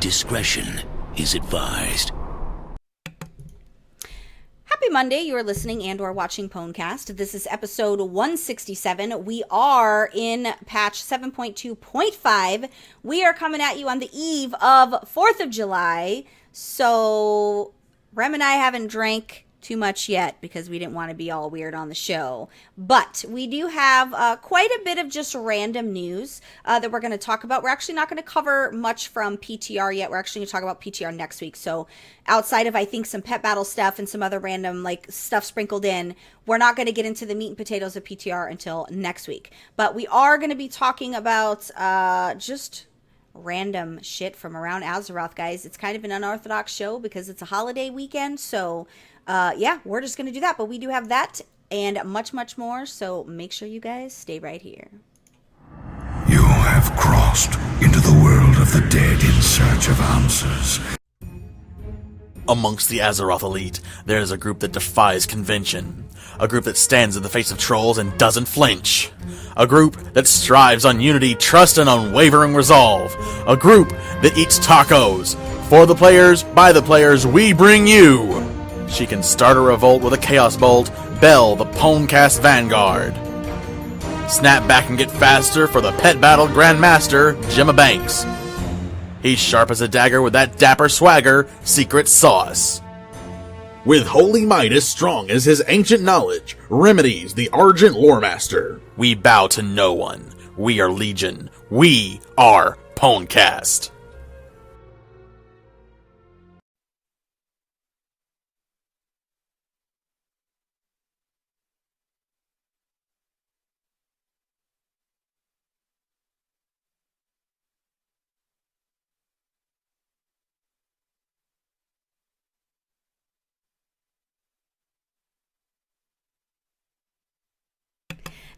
Discretion is advised. Happy Monday. You are listening and or watching PWNCAST. This is episode 167. We are in patch 7.2.5. We are coming at you on the eve of 4th of July. So Rem and I haven't drank too much yet because we didn't want to be all weird on the show. But we do have quite a bit of just random news that we're going to talk about. We're actually not going to cover much from PTR yet. We're actually going to talk about PTR next week. So outside of, I think, some pet battle stuff and some other random like stuff sprinkled in, we're not going to get into the meat and potatoes of PTR until next week. But we are going to be talking about just random shit from around Azeroth, guys. It's kind of an unorthodox show because it's a holiday weekend. So yeah, we're just going to do that. But we do have that and much, much more. So make sure you guys stay right here. You have crossed into the world of the dead in search of answers. Amongst the Azeroth elite, there is a group that defies convention. A group that stands in the face of trolls and doesn't flinch. A group that strives on unity, trust, and unwavering resolve. A group that eats tacos. For the players, by the players, we bring you. She can start a revolt with a Chaos Bolt, Bell, the PWNCAST Vanguard. Snap back and get faster for the Pet Battle Grandmaster, Gemma Banks. He's sharp as a dagger with that dapper swagger, Secret Sauce. With holy might as strong as his ancient knowledge, Remedies, the Argent Loremaster. We bow to no one. We are Legion. We are PWNCAST.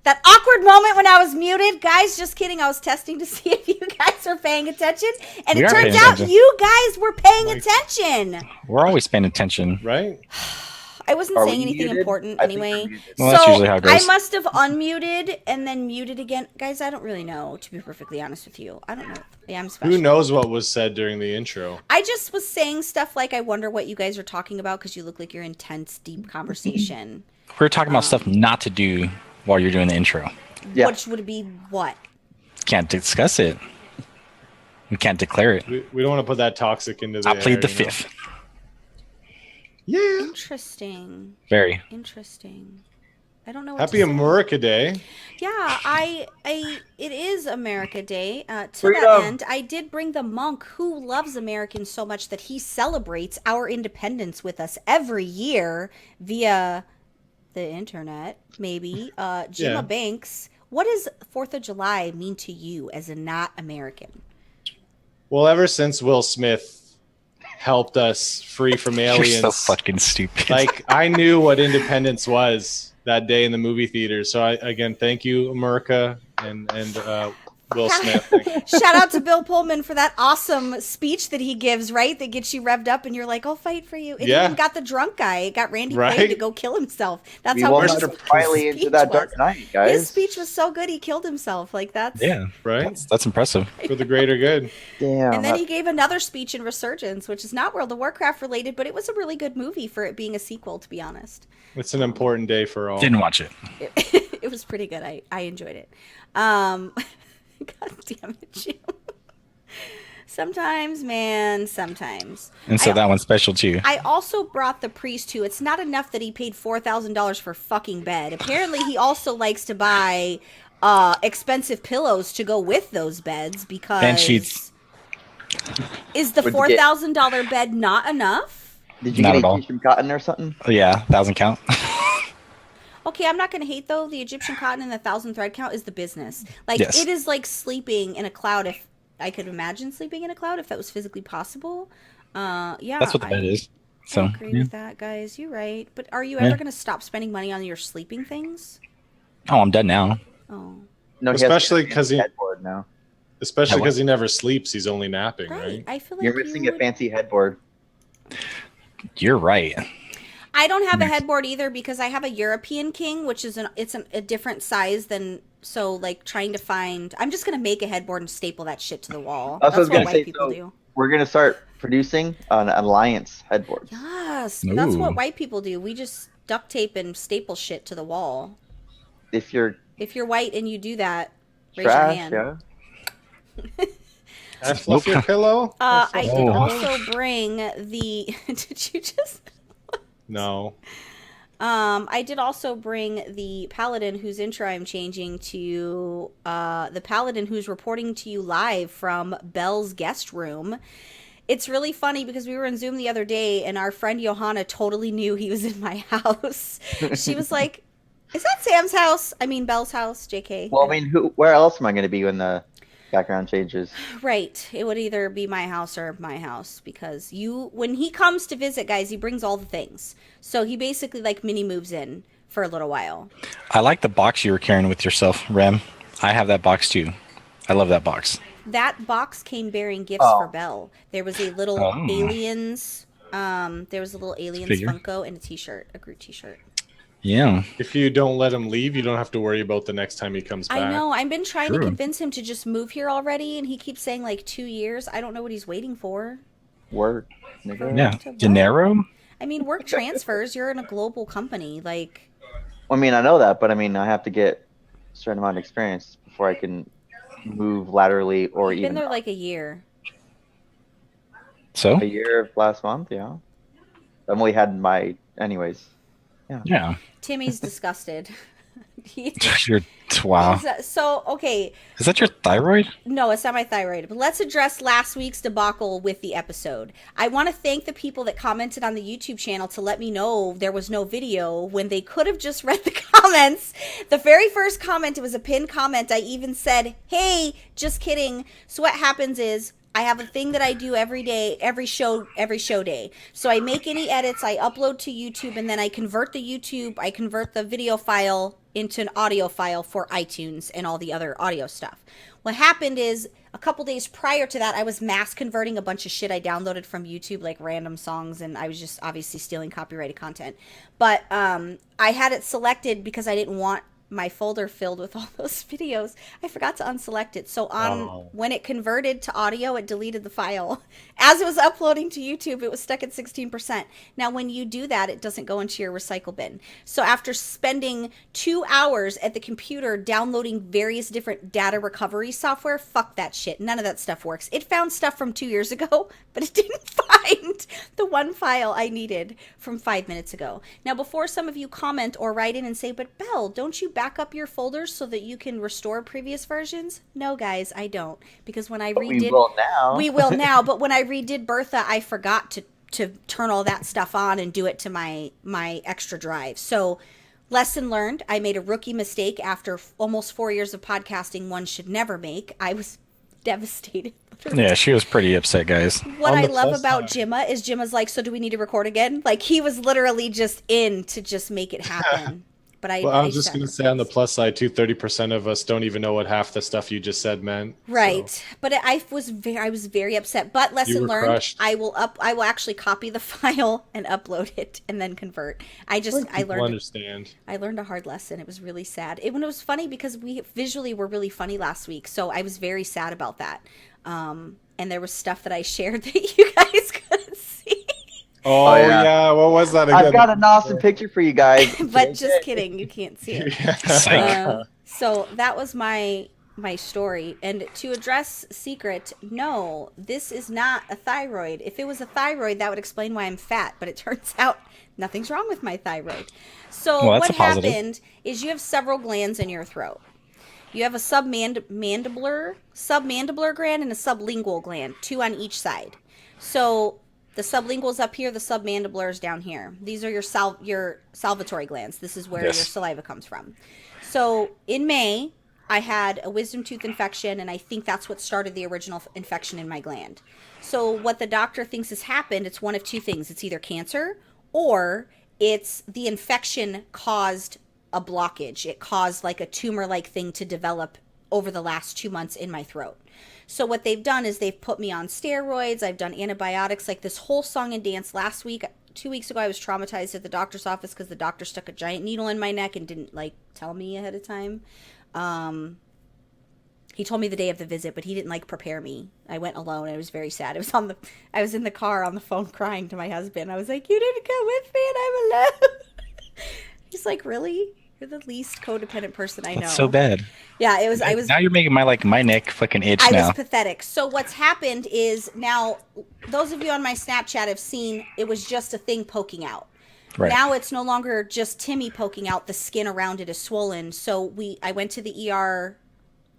That awkward moment when I was muted. Guys, just kidding. I was testing to see if you guys were paying attention. And it turns out you guys were paying attention. We're always paying attention. Right? I wasn't saying anything important anyway. Well, that's usually how it goes. I must have unmuted and then muted again. Guys, I don't really know, to be perfectly honest with you. I don't know. Yeah, I'm special. Who knows what was said during the intro? I just was saying stuff like, I wonder what you guys are talking about because you look like you're in intense, deep conversation. We're talking about stuff not to do while you're doing the intro. Yeah. Which would be what? Can't discuss it. We can't declare it. We don't want to put that toxic into the I plead the air, fifth. Yeah. Interesting. Very. Interesting. I don't know what Happy America Day. Yeah, it is America Day. To that end, I did bring the monk who loves Americans so much that he celebrates our independence with us every year via the internet, maybe. Gemma Banks, what does 4th of July mean to you as a not American? Well, ever since Will Smith helped us free from aliens. You're so fucking stupid. Like, I knew what independence was that day in the movie theater. So, again, thank you, America, and Will Smith. Shout out to Bill Pullman for that awesome speech that he gives, right? That gets you revved up and you're like, I'll fight for you. It even got the drunk guy. It got Randy Quaid to go kill himself. That's how Mr. Riley into that dark night, guys. His speech was so good he killed himself. Like that's right. That's impressive. For the greater good. Damn. And then he gave another speech in Resurgence, which is not World of Warcraft related, but it was a really good movie for it being a sequel, to be honest. It's an important day for all. Didn't watch it. It was pretty good. I enjoyed it. God damn it, Jim. Sometimes, man, sometimes. And so that one's special too. I also brought the priest who, it's not enough that he paid $4,000 for fucking bed. Apparently he also likes to buy expensive pillows to go with those beds because... And sheets. Is the $4,000 bed not enough? Did you get Egyptian cotton or something? Yeah, 1,000 count. Okay, I'm not going to hate, though. The Egyptian cotton and the 1,000 thread count is the business. Like, it is like sleeping in a cloud. If I could imagine sleeping in a cloud, if that was physically possible. Yeah. That's what the bed is. So, I agree with that, guys. You're right. But are you ever going to stop spending money on your sleeping things? Oh, I'm done now. Oh. No, especially because headboard now. Especially because he never sleeps. He's only napping, right? I feel like you're missing a fancy headboard. You're right. I don't have a headboard either because I have a European king, which is a different size than, so like trying to find, I'm just going to make a headboard and staple that shit to the wall. That's what white people do. we're gonna start producing an alliance headboards. Yes, that's what Ooh. white people do. We just duct tape and staple shit to the wall. If you're If you're white and you do that, raise your trash, hand. yeah. I fluff your pillow? I did Oh. also bring the. Did you just? No. I did also bring the paladin whose intro I'm changing to the paladin who's reporting to you live from Belle's guest room. It's really funny because we were in Zoom the other day and our friend Johanna totally knew he was in my house. She was like, "Is that Sam's house? I mean Belle's house, JK." Well, I mean, where else am I gonna be when the background changes? Right. It would either be my house or my house because when he comes to visit, guys, he brings all the things. So he basically like mini moves in for a little while. I like the box you were carrying with yourself, Rem. I have that box too. I love that box. That box came bearing gifts for Belle. There was a little aliens. There was a little aliens Figure. Funko and a T-shirt, a Groot T-shirt. Yeah. If you don't let him leave, you don't have to worry about the next time he comes back. I know. I've been trying to True. convince him to just move here already, and he keeps saying like 2 years. I don't know what he's waiting for. Work, nigga. Yeah. To work. Dinero? I mean, work transfers. You're in a global company, like. I mean, I know that, but I mean, I have to get a certain amount of experience before I can move laterally or You've even been there like a year. So? a year of last month. Yeah, I've only had anyways. Yeah. Timmy's disgusted. You're, wow. So, okay. Is that your thyroid? No, it's not my thyroid. But let's address last week's debacle with the episode. I want to thank the people that commented on the YouTube channel to let me know there was no video when they could have just read the comments. The very first comment, it was a pinned comment. I even said, "Hey, just kidding." So what happens is I have a thing that I do every day, every show day. So I make any edits, I upload to YouTube, and then I convert the video file into an audio file for iTunes and all the other audio stuff. What happened is a couple days prior to that, I was mass converting a bunch of shit I downloaded from YouTube, like random songs, and I was just obviously stealing copyrighted content. But I had it selected because I didn't want my folder filled with all those videos. I forgot to unselect it. So when it converted to audio, it deleted the file. As it was uploading to YouTube, it was stuck at 16%. Now, when you do that, it doesn't go into your recycle bin. So after spending 2 hours at the computer downloading various different data recovery software, fuck that shit. None of that stuff works. It found stuff from 2 years ago, but it didn't find the one file I needed from 5 minutes ago. Now, before some of you comment or write in and say, "But Belle, don't you back up your folders so that you can restore previous versions?" No, guys, I don't. Because when I redid... We will now. We will now, but when I redid Bertha, I forgot to turn all that stuff on and do it to my extra drive. So, lesson learned. I made a rookie mistake after almost 4 years of podcasting one should never make. I was devastated. Yeah, she was pretty upset, guys. What On I the love plus about side. Jimma is Jimma's like, "So do we need to record again?" Like, he was literally just in to just make it happen. But Well, I was just going to say on the plus side, too, 30% of us don't even know what half the stuff you just said meant. Right. So. But I was very upset. But lesson were learned, crushed. I will actually copy the file and upload it and then convert. I People understand. learned a hard lesson. It was really sad. It was funny because we visually were really funny last week. So I was very sad about that. And there was stuff that I shared that you guys couldn't see. Oh, yeah. yeah. What was that again? I've got an awesome picture for you guys. But just kidding, you can't see it. Psych. So that was my story. And to address Secret, no, this is not a thyroid. If it was a thyroid, that would explain why I'm fat. But it turns out nothing's wrong with my thyroid. So Well, that's what a positive. happened is you have several glands in your throat. You have a submandibular gland and a sublingual gland, 2 on each side. So the sublingual is up here, the submandibular is down here. These are your salivatory glands. This is where Yes. your saliva comes from. So in May, I had a wisdom tooth infection, and I think that's what started the original infection in my gland. So what the doctor thinks has happened, it's one of two things. It's either cancer or it's the infection caused a blockage. It caused like a tumor-like thing to develop over the last 2 months in my throat. So what they've done is they've put me on steroids. I've done antibiotics, like this whole song and dance. Last week, 2 weeks ago, I was traumatized at the doctor's office because the doctor stuck a giant needle in my neck and didn't like tell me ahead of time. He told me the day of the visit, but he didn't like prepare me. I went alone. And it was very sad. I was in the car on the phone crying to my husband. I was like, "You didn't come with me, and I'm alone." He's like, "Really? You're the least codependent person I know." That's so bad. Yeah, it was. I was. Now you're making my neck fucking itch I now. was pathetic. So what's happened is now, those of you on my Snapchat have seen it was just a thing poking out. Right. Now it's no longer just Timmy poking out. The skin around it is swollen. So I went to the ER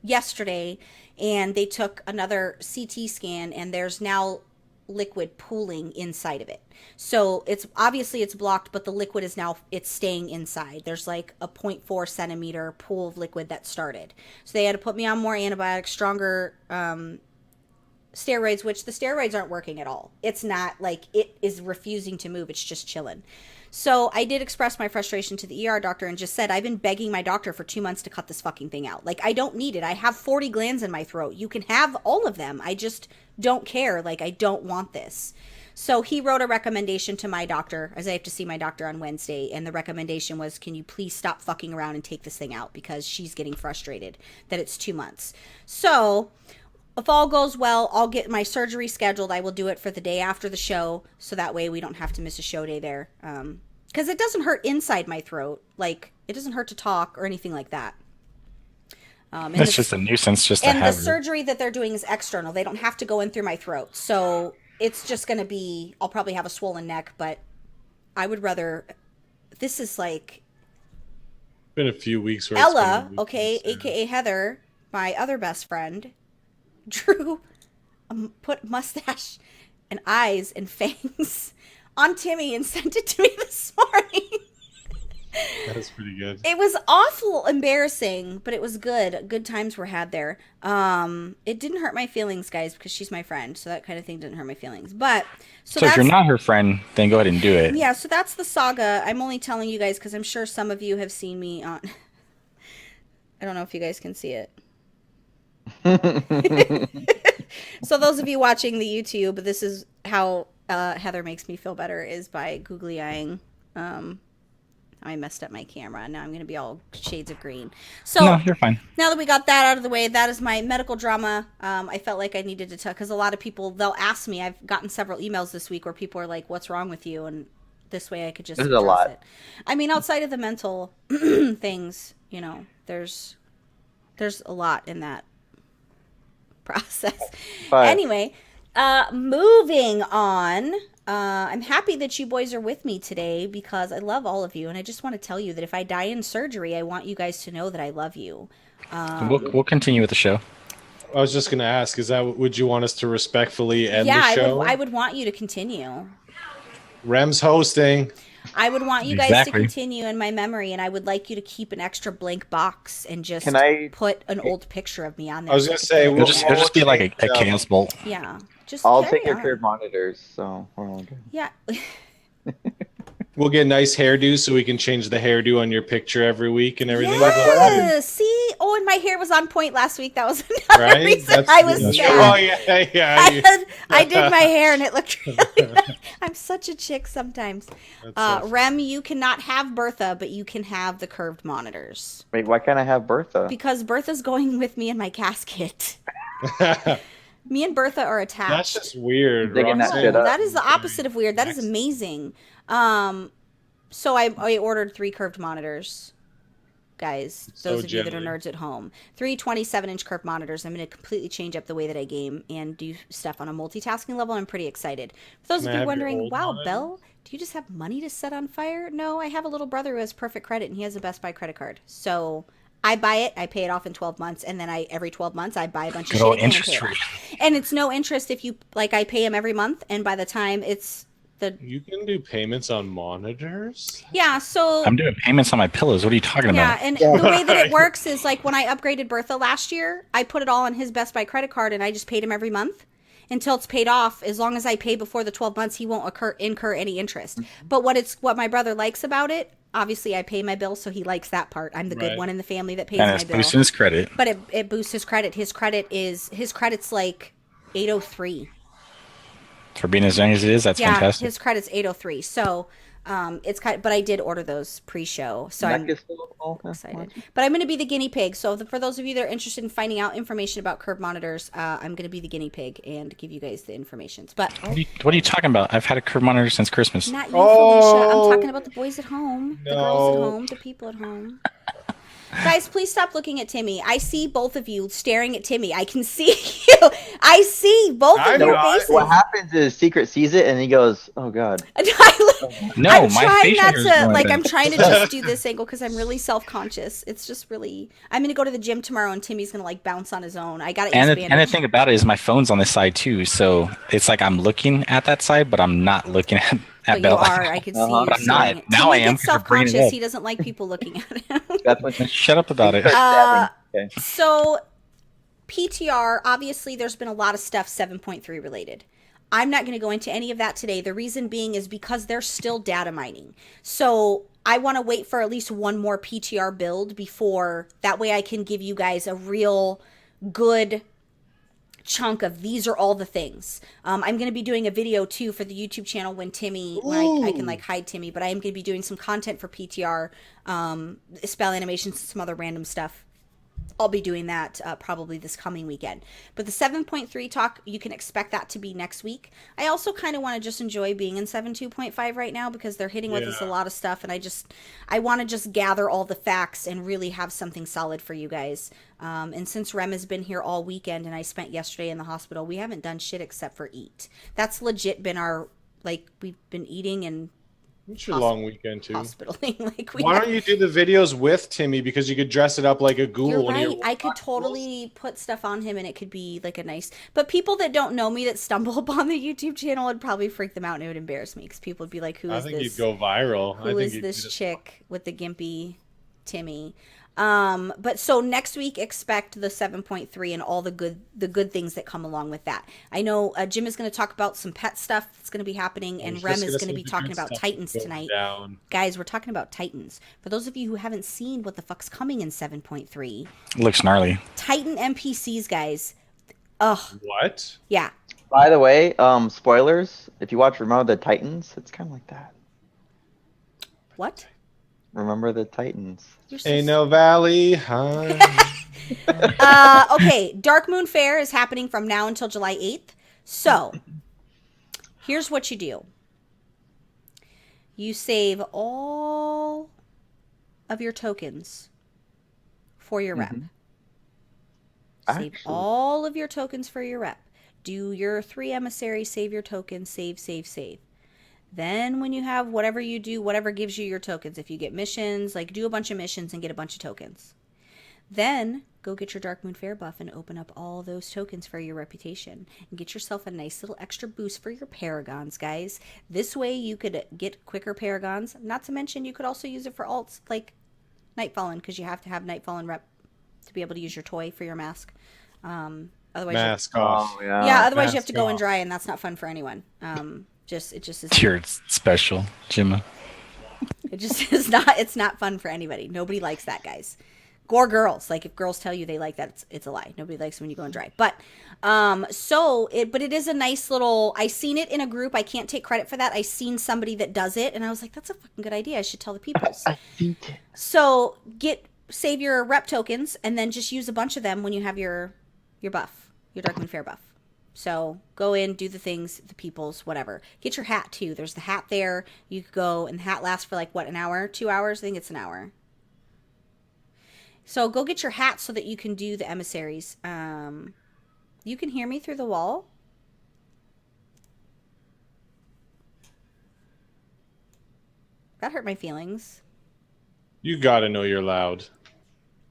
yesterday, and they took another CT scan, and there's now liquid pooling inside of it. So it's obviously it's blocked, but the liquid is now, it's staying inside. There's like a 0.4 centimeter pool of liquid that started. So they had to put me on more antibiotics, stronger steroids, which the steroids aren't working at all. It's not like it is refusing to move. It's just chilling. So I did express my frustration to the ER doctor and just said, I've been begging my doctor for 2 months to cut this fucking thing out. Like, I don't need it. I have 40 glands in my throat. You can have all of them. I just don't care. Like, I don't want this. So he wrote a recommendation to my doctor, as I have to see my doctor on Wednesday. And the recommendation was, can you please stop fucking around and take this thing out? Because she's getting frustrated that it's 2 months. So if all goes well, I'll get my surgery scheduled. I will do it for the day after the show, so that way we don't have to miss a show day there. Because it doesn't hurt inside my throat. Like, it doesn't hurt to talk or anything like that. It's just a nuisance just to have. And the surgery that they're doing is external. They don't have to go in through my throat. So it's just going to be, I'll probably have a swollen neck, but I would rather, this is like. It's been a few weeks. Where Ella, okay, AKA Heather, my other best friend, drew, put mustache and eyes and fangs on Timmy and sent it to me this morning. That's pretty good. It was awful embarrassing, but it was good. Good times were had there. It didn't hurt my feelings, guys, because she's my friend, so that kind of thing didn't hurt my feelings. But so if you're not her friend, then go ahead and do it. Yeah, so that's the saga. I'm only telling you guys because I'm sure some of you have seen me on. I don't know if you guys can see it. So those of you watching the YouTube, this is how Heather makes me feel better, is by googly eyeing. I messed up my camera. Now I'm going to be all shades of green. So no, you're fine. Now that we got that out of the way, that is my medical drama. I felt like I needed to tell, because a lot of people, they'll ask me. I've gotten several emails this week where people are like, "What's wrong with you?" And this way I could just This is a lot. it. I mean, outside of the mental things, you know, there's a lot in that process. But Anyway, moving on. I'm happy that you boys are with me today because I love all of you, and I just want to tell you that if I die in surgery, I want you guys to know that I love you. We'll continue with the show. I was just going to ask, would you want us to respectfully end the Yeah, show? I would want you to continue. Rem's hosting. I would want you guys Exactly. to continue in my memory, and I would like you to keep an extra blank box and just Can I- put an old picture of me on there. I was so going to could say, feel- It'll just be like a chaos bolt. yeah, just I'll carry take your on. curved monitors, so we're all good. Yeah. We'll get a nice hairdo so we can change the hairdo on your picture every week and everything. Yeah. See? Oh, and my hair was on point last week. That was another Right? reason I was Oh, sad. yeah. I did my hair and it looked really nice. I'm such a chick sometimes. Rem, you cannot have Bertha, but you can have the curved monitors. Wait, why can't I have Bertha? Because Bertha's going with me in my casket. Me and Bertha are attached. That's just weird. Digging that Roxanne. shit up. That is the opposite of weird. That is amazing. So I ordered 3 curved monitors. Guys, those of you that are nerds at home. 3 27-inch curved monitors. I'm going to completely change up the way that I game and do stuff on a multitasking level. I'm pretty excited. For those Can I of you have your wondering, old wow, monitor? Belle, do you just have money to set on fire? No, I have a little brother who has perfect credit, and he has a Best Buy credit card. So I buy it, I pay it off in 12 months, and then every 12 months I buy a bunch of Good shit old again and interest pay it rate. off. And it's no interest if you, like, I pay him every month, and by the time it's You can do payments on monitors? yeah, so I'm doing payments on my pillows. What are you talking yeah, about? and the way that it works is like when I upgraded Bertha last year, I put it all on his Best Buy credit card, and I just paid him every month until it's paid off. As long as I pay before the 12 months, he won't incur any interest. But what my brother likes about it, obviously I pay my bill, so he likes that part. I'm the good Right. one in the family that pays And my it's bill. boosting his credit. But it boosts his credit. His credit's like 803. For being as young as it is, that's Yeah, fantastic. his credit's 803. So it's kind but I did order those pre-show. So I'm Mech is still excited. But I'm going to be the guinea pig. So for those of you that are interested in finding out information about curb monitors, I'm going to be the guinea pig and give you guys the information. But What are you talking about? I've had a curb monitor since Christmas. not you, Felicia. I'm Oh, talking about the boys at home, the girls at no. home, the people at home. Guys, please stop looking at Timmy. I see both of you staring at Timmy. I can see you. I see both I of your know. faces. What happens is Secret sees it and he goes, "Oh God." No, I'm my trying facial not hair is to going like. down. I'm trying to just do this angle because I'm really self-conscious. It's just really. I'm gonna go to the gym tomorrow and Timmy's gonna like bounce on his own. I gotta And expand. the thing about it is my phone's on this side too, so it's like I'm looking at that side, but I'm not looking at But you Bella. are. I can see you. But I'm not. staring at- Now Timmy I am gets 'cause you're bringing it self-conscious. up. He doesn't like people looking at him. That's what Shut up about it. Okay. So, PTR, obviously, there's been a lot of stuff 7.3 related. I'm not going to go into any of that today. The reason being is because they're still data mining. So, I want to wait for at least one more PTR build before that way I can give you guys a real good chunk of these are all the things. I'm going to be doing a video too for the YouTube channel when I can like hide Timmy, but I am going to be doing some content for PTR, spell animations, and some other random stuff. I'll be doing that probably this coming weekend. But the 7.3 talk, you can expect that to be next week. I also kind of want to just enjoy being in 7.2.5 right now because they're hitting with us a lot of stuff. And I want to just gather all the facts and really have something solid for you guys. And since Rem has been here all weekend and I spent yesterday in the hospital, we haven't done shit except for eat. That's legit been our, like, we've been eating and It's your long weekend too. hospitaling. Like Why don't you do the videos with Timmy because you could dress it up like a ghoul? You're when right. you're I could totally put stuff on him and it could be like a nice... But people that don't know me that stumble upon the YouTube channel would probably freak them out and it would embarrass me because people would be like, who I is think this? you'd go viral. Who is this chick with the gimpy Timmy? But so next week, expect the 7.3 and all the good things that come along with that. I know Jim is going to talk about some pet stuff that's going to be happening, and Rem is going to be talking about Titans tonight. Guys, we're talking about Titans. For those of you who haven't seen what the fuck's coming in 7.3, It looks gnarly. Titan NPCs, guys. Ugh. What? Yeah. By the way, spoilers. If you watch Remember the Titans, it's kind of like that. What? Remember the Titans. Ain't no valley high. Okay, Dark Moon Fair is happening from now until July 8th. So, here's what you do. You save all of your tokens for your rep. Save all of your tokens for your rep. Do your 3 emissaries, save your tokens, save. Then when you have whatever you do, whatever gives you your tokens, if you get missions, like do a bunch of missions and get a bunch of tokens. Then go get your Dark Moon Fair buff and open up all those tokens for your reputation and get yourself a nice little extra boost for your paragons, guys. This way you could get quicker paragons. Not to mention you could also use it for alts like Nightfallen because you have to have Nightfallen rep to be able to use your toy for your mask. Otherwise Mask off. Oh, yeah. yeah, otherwise you have mask to go and off. dry and that's not fun for anyone. It just is. You're special, Jimma. It just is not. It's not fun for anybody. Nobody likes that, guys. Gore girls. Like if girls tell you they like that, it's a lie. Nobody likes when you go and dry. But but it is a nice little. I seen it in a group. I can't take credit for that. I seen somebody that does it, and I was like, that's a fucking good idea. I should tell the people. So save your rep tokens, and then just use a bunch of them when you have your buff, your Dark Moon Fair buff. So go in, do the things, the peoples, whatever. Get your hat too. There's the hat there. You could go, and the hat lasts for like, what, an hour? 2 hours? I think it's an hour. So go get your hat so that you can do the emissaries. You can hear me through the wall? That hurt my feelings. You gotta know you're loud.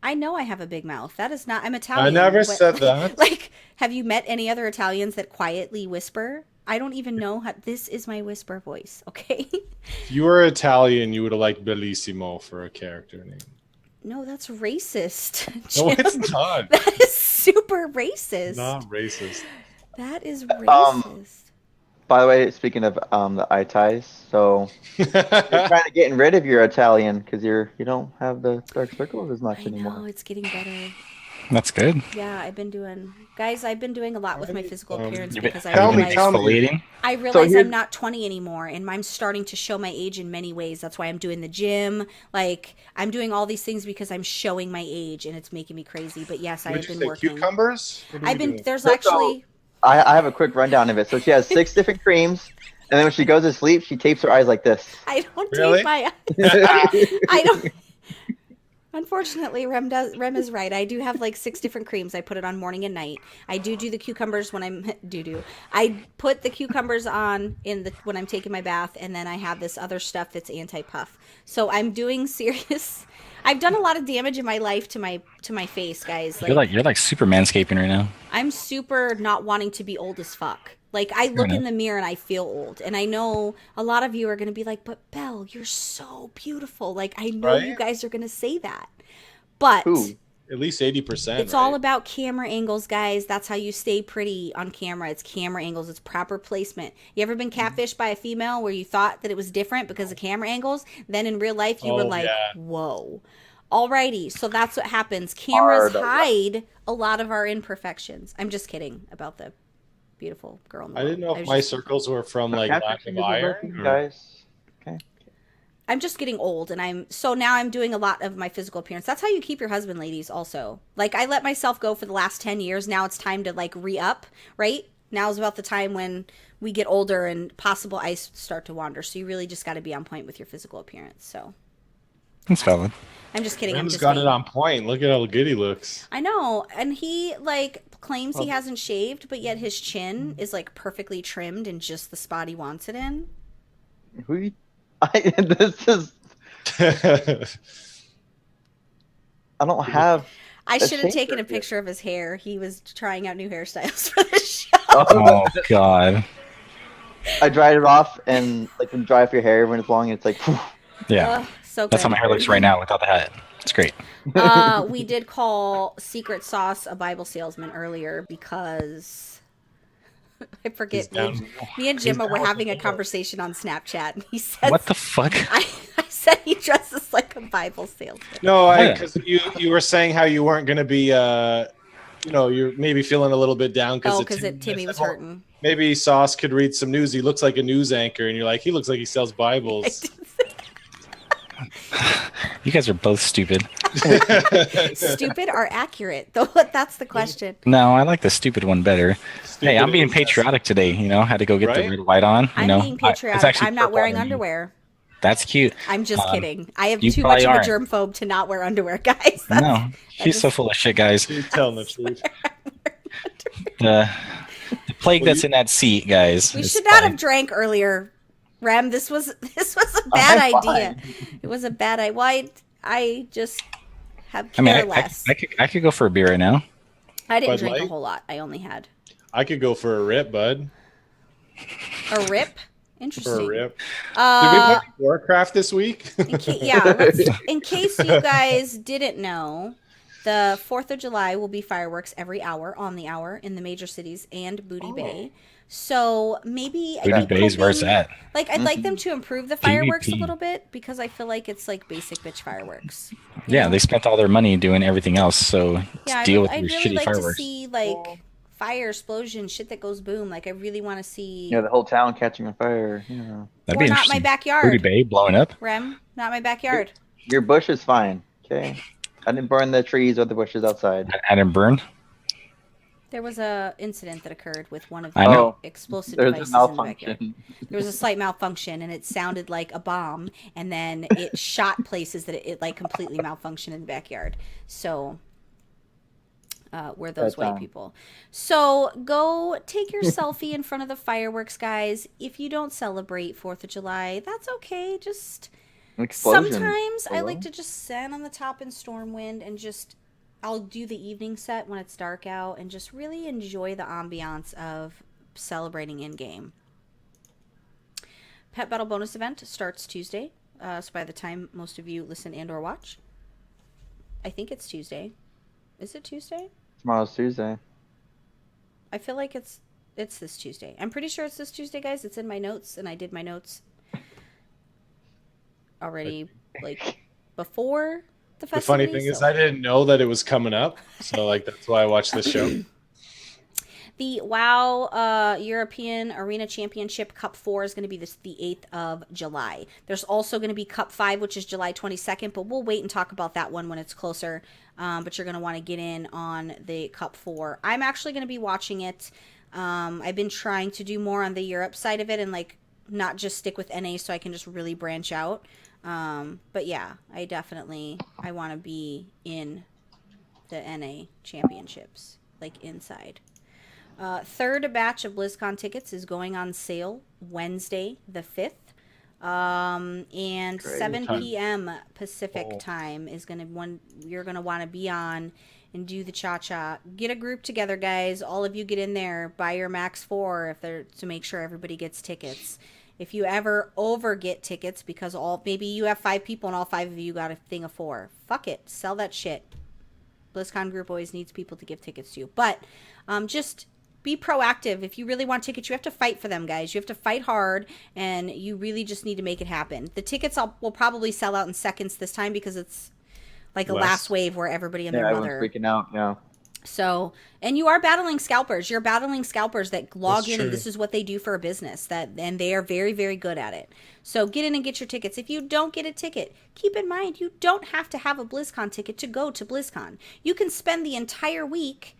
I know I have a big mouth. That is not... I'm Italian. I never but- said that. Like, have you met any other Italians that quietly whisper? I don't even know how... This is my whisper voice, okay? If you were Italian, you would have liked Bellissimo for a character name. No, that's racist. No, Jim. it's not. That is super racist. Not racist. That is racist. By the way, speaking of the eye ties, so you're kind of getting rid of your Italian because you don't have the dark circles as much I anymore. know, it's getting better. That's good. Yeah, I've been doing a lot with my physical appearance You've been, because I have you been realize exfoliating? here's- I'm not 20 anymore, and I'm starting to show my age in many ways. That's why I'm doing the gym. Like, I'm doing all these things because I'm showing my age, and it's making me crazy. But yes, I have been working. Cucumbers? What are you doing? There's actually, I have a quick rundown of it. So she has 6 different creams, and then when she goes to sleep, she tapes her eyes like this. I don't Really? tape my I don't. Unfortunately, Rem is right. I do have like 6 different creams. I put it on morning and night. I do the cucumbers when I'm I put the cucumbers on when I'm taking my bath, and then I have this other stuff that's anti-puff. So I'm doing serious. I've done a lot of damage in my life to my face, guys. Like, You're like super manscaping right now. I'm super not wanting to be old as fuck. Like, I look in the mirror and I feel old. And I know a lot of you are going to be like, but Belle, you're so beautiful. Like, I know you guys are going to say that. But Who? At least 80%. it's all about camera angles, guys. That's how you stay pretty on camera. It's camera angles. It's proper placement. You ever been catfished by a female where you thought that it was different because of camera angles? Then in real life, you were like, whoa. Alrighty, so that's what happens. Cameras hide a lot of our imperfections. I'm just kidding about the beautiful girl in the I world. didn't know if my circles were from like lack of iron. Guys. Okay. I'm just getting old, and now I'm doing a lot of my physical appearance. That's how you keep your husband, ladies, also. Like, I let myself go for the last 10 years. Now it's time to, like, re-up, right? Now is about the time when we get older and possible eyes start to wander. So you really just got to be on point with your physical appearance. So That's valid. I'm just kidding. Rem's got it on point. Look at how good he looks. I know. And he, like, claims he hasn't shaved, but yet his chin is, like, perfectly trimmed in just the spot he wants it in. This is. I don't have. I should have taken a picture of his hair. He was trying out new hairstyles for the show. Oh God. I dried it off, and like when you dry off your hair when it's long, it's like. Yeah. So good. That's how my hair looks right now without the hat. It's great. We did call Secret Sauce a Bible salesman earlier because I forget. Me and Jimma were having a conversation on Snapchat, and he said, "What the fuck?" I said he dresses like a Bible salesman. No, because you were saying how you weren't going to be, you're maybe feeling a little bit down because Timmy was hurting. Maybe Sauce could read some news. He looks like a news anchor, and you're like, he looks like he sells Bibles. You guys are both stupid. Stupid or accurate? Though that's the question. No, I like the stupid one better. Hey, I'm being patriotic today. Had to go get the red white on. I'm being patriotic. I'm not wearing underwear. That's cute. I'm just kidding. I have too much of a germphobe to not wear underwear, guys. No, he's so full of shit, guys. He's telling the truth. The plague that's in that seat, guys. We should not have drank earlier. Rem, this was a bad idea. It was a bad idea. Why I just have care less. I could go for a beer right now. I didn't drink a whole lot. I only had. I could go for a rip, bud. A rip? Interesting. For a rip. Did we play Warcraft this week? In case you guys didn't know, the 4th of July will be fireworks every hour, on the hour, in the major cities and Booty Bay. So maybe Booty Bay is where it's at. Like, I'd like them to improve the fireworks a little bit, because I feel like it's like basic bitch fireworks. Yeah, they spent all their money doing everything else, so deal with your shitty fireworks. To see like fire explosion, shit that goes boom. Like, I really want to see. Yeah, the whole town catching on fire. That'd be interesting. Not my backyard. Booty Bay blowing up. Rem, not my backyard. Your bush is fine. Okay, I didn't burn the trees or the bushes outside. I didn't burn. There was a incident that occurred with one of I know. the explosive There's devices a in the backyard. malfunction. There was a slight malfunction, and it sounded like a bomb, and then it shot places that it like completely malfunctioned in the backyard. So we're those white people. So go take your selfie in front of the fireworks, guys. If you don't celebrate 4th of July, that's okay. Just sometimes I like to just stand on the top in Stormwind and just I'll do the evening set when it's dark out and just really enjoy the ambiance of celebrating in-game. Pet Battle bonus event starts Tuesday. So by the time most of you listen and or watch, I think it's Tuesday. Is it Tuesday? Tomorrow's Tuesday. I feel like it's this Tuesday. I'm pretty sure it's this Tuesday, guys. It's in my notes, and I did my notes already, like, before The The funny festivities, thing is, so- I didn't know that it was coming up, so like that's why I watched this show. The WoW European Arena Championship Cup 4 is going to be the 8th of July. There's also going to be Cup 5, which is July 22nd, but we'll wait and talk about that one when it's closer. But you're going to want to get in on the Cup 4. I'm actually going to be watching it. I've been trying to do more on the Europe side of it and like not just stick with NA so I can just really branch out. But yeah, I want to be in the NA championships, like inside. Third batch of BlizzCon tickets is going on sale Wednesday the 5th. And 7 p.m. Pacific time is when you're going to want to be on and do the cha-cha. Get a group together, guys. All of you get in there. Buy your max 4 to make sure everybody gets tickets. If you ever get tickets because maybe you have 5 people and all 5 of you got a thing of 4. Fuck it. Sell that shit. BlizzCon group always needs people to give tickets to. But just be proactive. If you really want tickets, you have to fight for them, guys. You have to fight hard, and you really just need to make it happen. The tickets will probably sell out in seconds this time because it's like a last wave where everybody and their mother. Everyone's freaking out. Yeah. So, and you are battling scalpers. You're battling scalpers that log That's in, true. and this is what they do for a business. And they are very, very good at it. So get in and get your tickets. If you don't get a ticket, keep in mind you don't have to have a BlizzCon ticket to go to BlizzCon. You can spend the entire week.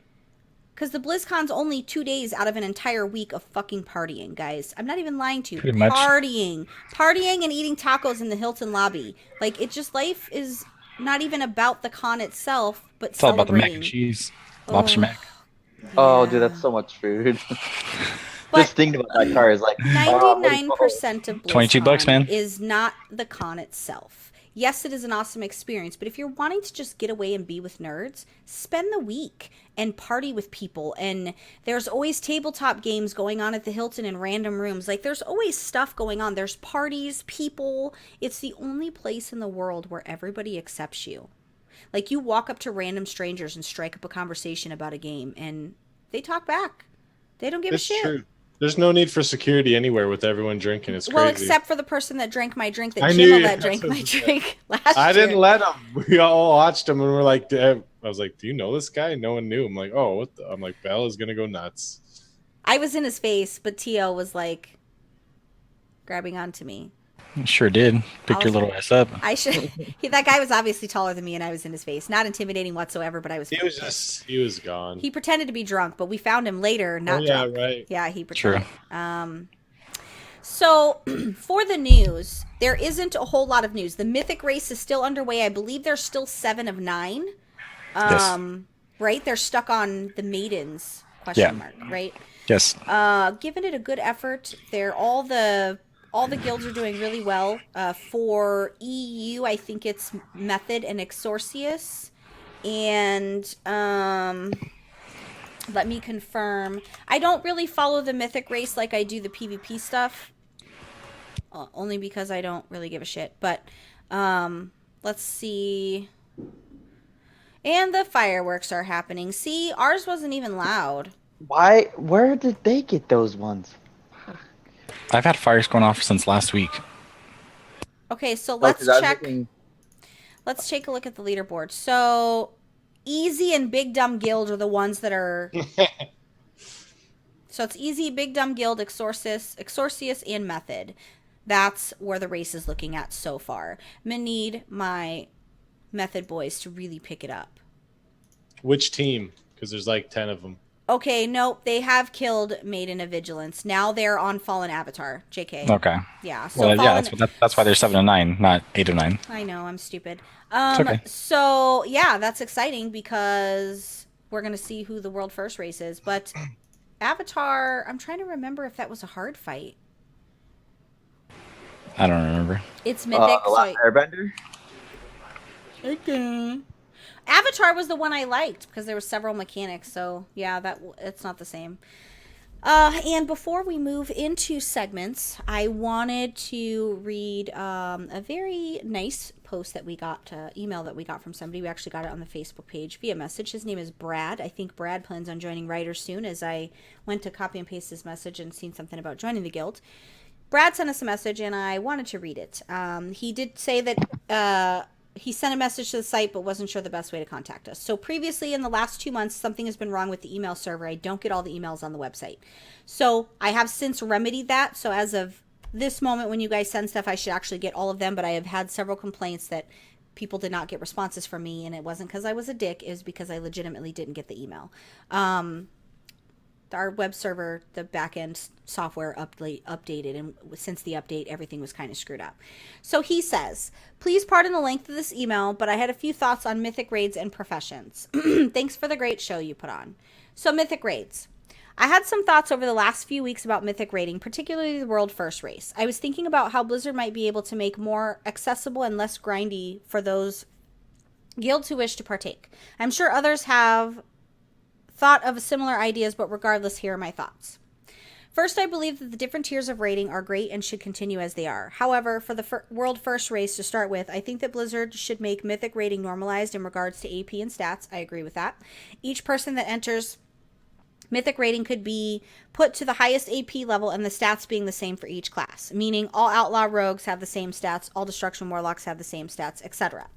Because the BlizzCon's only 2 days out of an entire week of fucking partying, guys. I'm not even lying to you. Pretty much. Partying and eating tacos in the Hilton lobby. Like, life is not even about the con itself, but It's all about the mac and celebrating. cheese, lobster mac. Oh, Yeah. dude, that's so much food. But Just thinking about that car is like 99% of $22, BlizzCon man. is not the con itself. Yes, it is an awesome experience, but if you're wanting to just get away and be with nerds, spend the week and party with people. And there's always tabletop games going on at the Hilton in random rooms. Like, there's always stuff going on. There's parties, people. It's the only place in the world where everybody accepts you. Like, you walk up to random strangers and strike up a conversation about a game, and they talk back. They don't give a It's shit. true. There's no need for security anywhere with everyone drinking. It's crazy. Well, except for the person that drank my drink that I Jimmy knew- let drink that's what my I said. drink last I year. didn't let him. We all watched him and we're like, I was like, do you know this guy? No one knew. I'm like, oh, what the? I'm like, Belle is going to go nuts. I was in his face, but T.O. was like grabbing onto me. Sure did. Picked your was- little ass up. I should. That guy was obviously taller than me, and I was in his face. Not intimidating whatsoever, but I was. He was gone. He pretended to be drunk, but we found him later, not Oh, yeah, drunk. right. Yeah, he True. pretended. So, for the news, there isn't a whole lot of news. The Mythic race is still underway. I believe there's still 7 of 9. Yes. Right? They're stuck on the maidens, Yeah. mark, right? Yes. Giving it a good effort. All the guilds are doing really well. For EU, I think it's Method and Exorcius. And let me confirm. I don't really follow the Mythic race like I do the PvP stuff. Only because I don't really give a shit. But let's see. And the fireworks are happening. See, ours wasn't even loud. Why? Where did they get those ones? I've had fires going off since last week. Okay, so Oh, let's 'cause I was check. looking- Let's take a look at the leaderboard. So, Easy and Big Dumb Guild are the ones that are. So it's Easy, Big Dumb Guild, Exorcius, and Method. That's where the race is looking at so far. I'm gonna need my Method boys to really pick it up. Which team? Because there's like 10 of them. Okay, nope, they have killed Maiden of Vigilance. Now they're on Fallen Avatar. JK. Okay. Yeah. So Well, yeah, Fallen... that's why there's 7 of 9, not 8 of 9. I know, I'm stupid. okay. So yeah, that's exciting because we're gonna see who the world first race is. But Avatar, I'm trying to remember if that was a hard fight. I don't remember. It's Mythic. The last Airbender? Okay. Avatar was the one I liked because there were several mechanics. So yeah, it's not the same. And before we move into segments, I wanted to read a very nice post that we got, email that we got from somebody. We actually got it on the Facebook page via message. His name is Brad. I think Brad plans on joining Ryder soon, as I went to copy and paste his message and seen something about joining the guild. Brad sent us a message, and I wanted to read it. He did say that he sent a message to the site but wasn't sure the best way to contact us. So previously in the last 2 months, something has been wrong with the email server. I don't get all the emails on the website. So I have since remedied that. So as of this moment, when you guys send stuff, I should actually get all of them. But I have had several complaints that people did not get responses from me. And it wasn't because I was a dick. It was because I legitimately didn't get the email. Our web server, the back-end software updated, and since the update, everything was kind of screwed up. So he says, please pardon the length of this email, but I had a few thoughts on Mythic raids and professions. Thanks for the great show you put on. So Mythic raids. I had some thoughts over the last few weeks about Mythic raiding, particularly the World First race. I was thinking about how Blizzard might be able to make more accessible and less grindy for those guilds who wish to partake. I'm sure others have thought of similar ideas, but regardless, here are my thoughts. First, I believe that the different tiers of rating are great and should continue as they are. However, for the World First race to start with, I think that Blizzard should make Mythic rating normalized in regards to AP and stats. I agree with that. Each person that enters Mythic rating could be put to the highest AP level and the stats being the same for each class, meaning all Outlaw Rogues have the same stats, all Destruction Warlocks have the same stats, etc.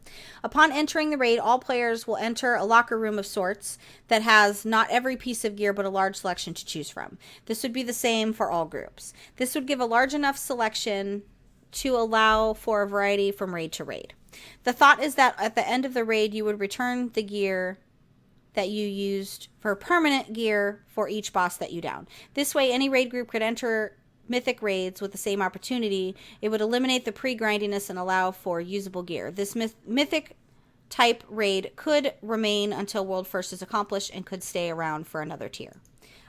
Upon entering the raid, all players will enter a locker room of sorts that has not every piece of gear but a large selection to choose from. This would be the same for all groups. This would give a large enough selection to allow for a variety from raid to raid. The thought is that at the end of the raid, you would return the gear that you used for permanent gear for each boss that you down. This way, any raid group could enter Mythic raids with the same opportunity. It would eliminate the pre-grindiness and allow for usable gear. This Mythic type raid could remain until World First is accomplished and could stay around for another tier.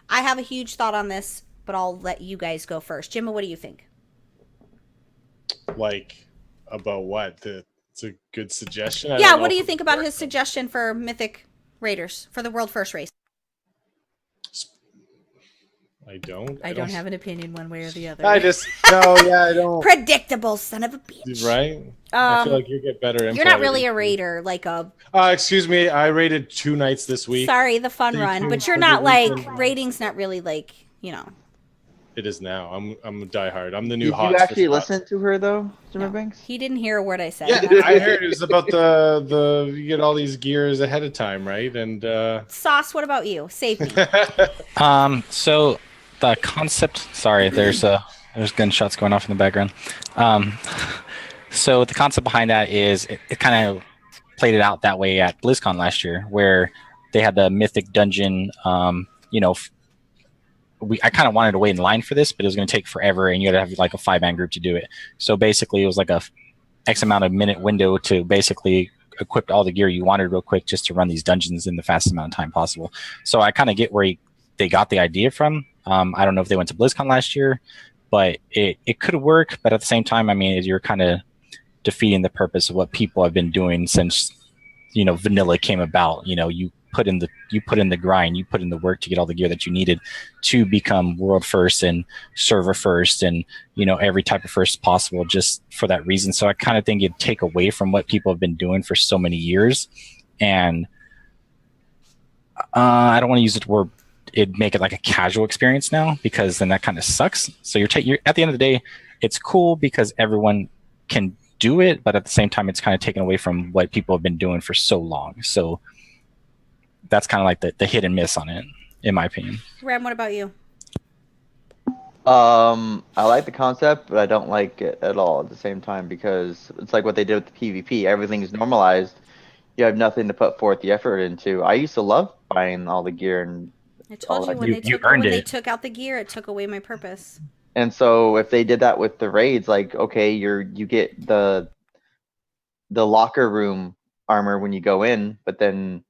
I have a huge thought on this, but I'll let you guys go first. Jimma, what do you think? Like, about what? It's a good suggestion. Yeah, what do you think about his suggestion for Mythic Raiders for the World First race? I don't have an opinion one way or the other. I don't. Predictable son of a bitch. Right? I feel like you get better info. You're not really a raider, like a... excuse me, I raided 2 nights this week. Sorry, the fun run, but you're not like... Rating's not really like, It is now. I'm a diehard. I'm the new hot. Did you actually listen to her though, Jimmy Banks? He didn't hear a word I said. Yeah, I heard it was about the you get all these gears ahead of time, right? And Sauce, what about you? Save me. So the concept. Sorry, there's gunshots going off in the background. So the concept behind that is it kind of played it out that way at BlizzCon last year, where they had the Mythic dungeon. I kind of wanted to wait in line for this, but it was going to take forever, and you had to have like a 5-man group to do it. So basically, it was like a X amount of minute window to basically equip all the gear you wanted real quick, just to run these dungeons in the fastest amount of time possible. So I kind of get where they got the idea from. I don't know if they went to BlizzCon last year, but it could work. But at the same time, I mean, you're kind of defeating the purpose of what people have been doing since vanilla came about. You put in the grind, you put in the work to get all the gear that you needed to become world first and server first and every type of first possible, just for that reason. So I kind of think it'd take away from what people have been doing for so many years, and I don't want to use the word, it'd make it like a casual experience now, because then that kind of sucks. So you're at the end of the day, it's cool because everyone can do it, but at the same time, it's kind of taken away from what people have been doing for so long. So that's kind of like the hit and miss on it, in my opinion. Ram, what about you? I like the concept, but I don't like it at all at the same time, because it's like what they did with the PvP. Everything's normalized. You have nothing to put forth the effort into. I used to love buying all the gear, and I told you when they took out the gear, it took away my purpose. And so if they did that with the raids, like, okay, you get the locker room armor when you go in, but then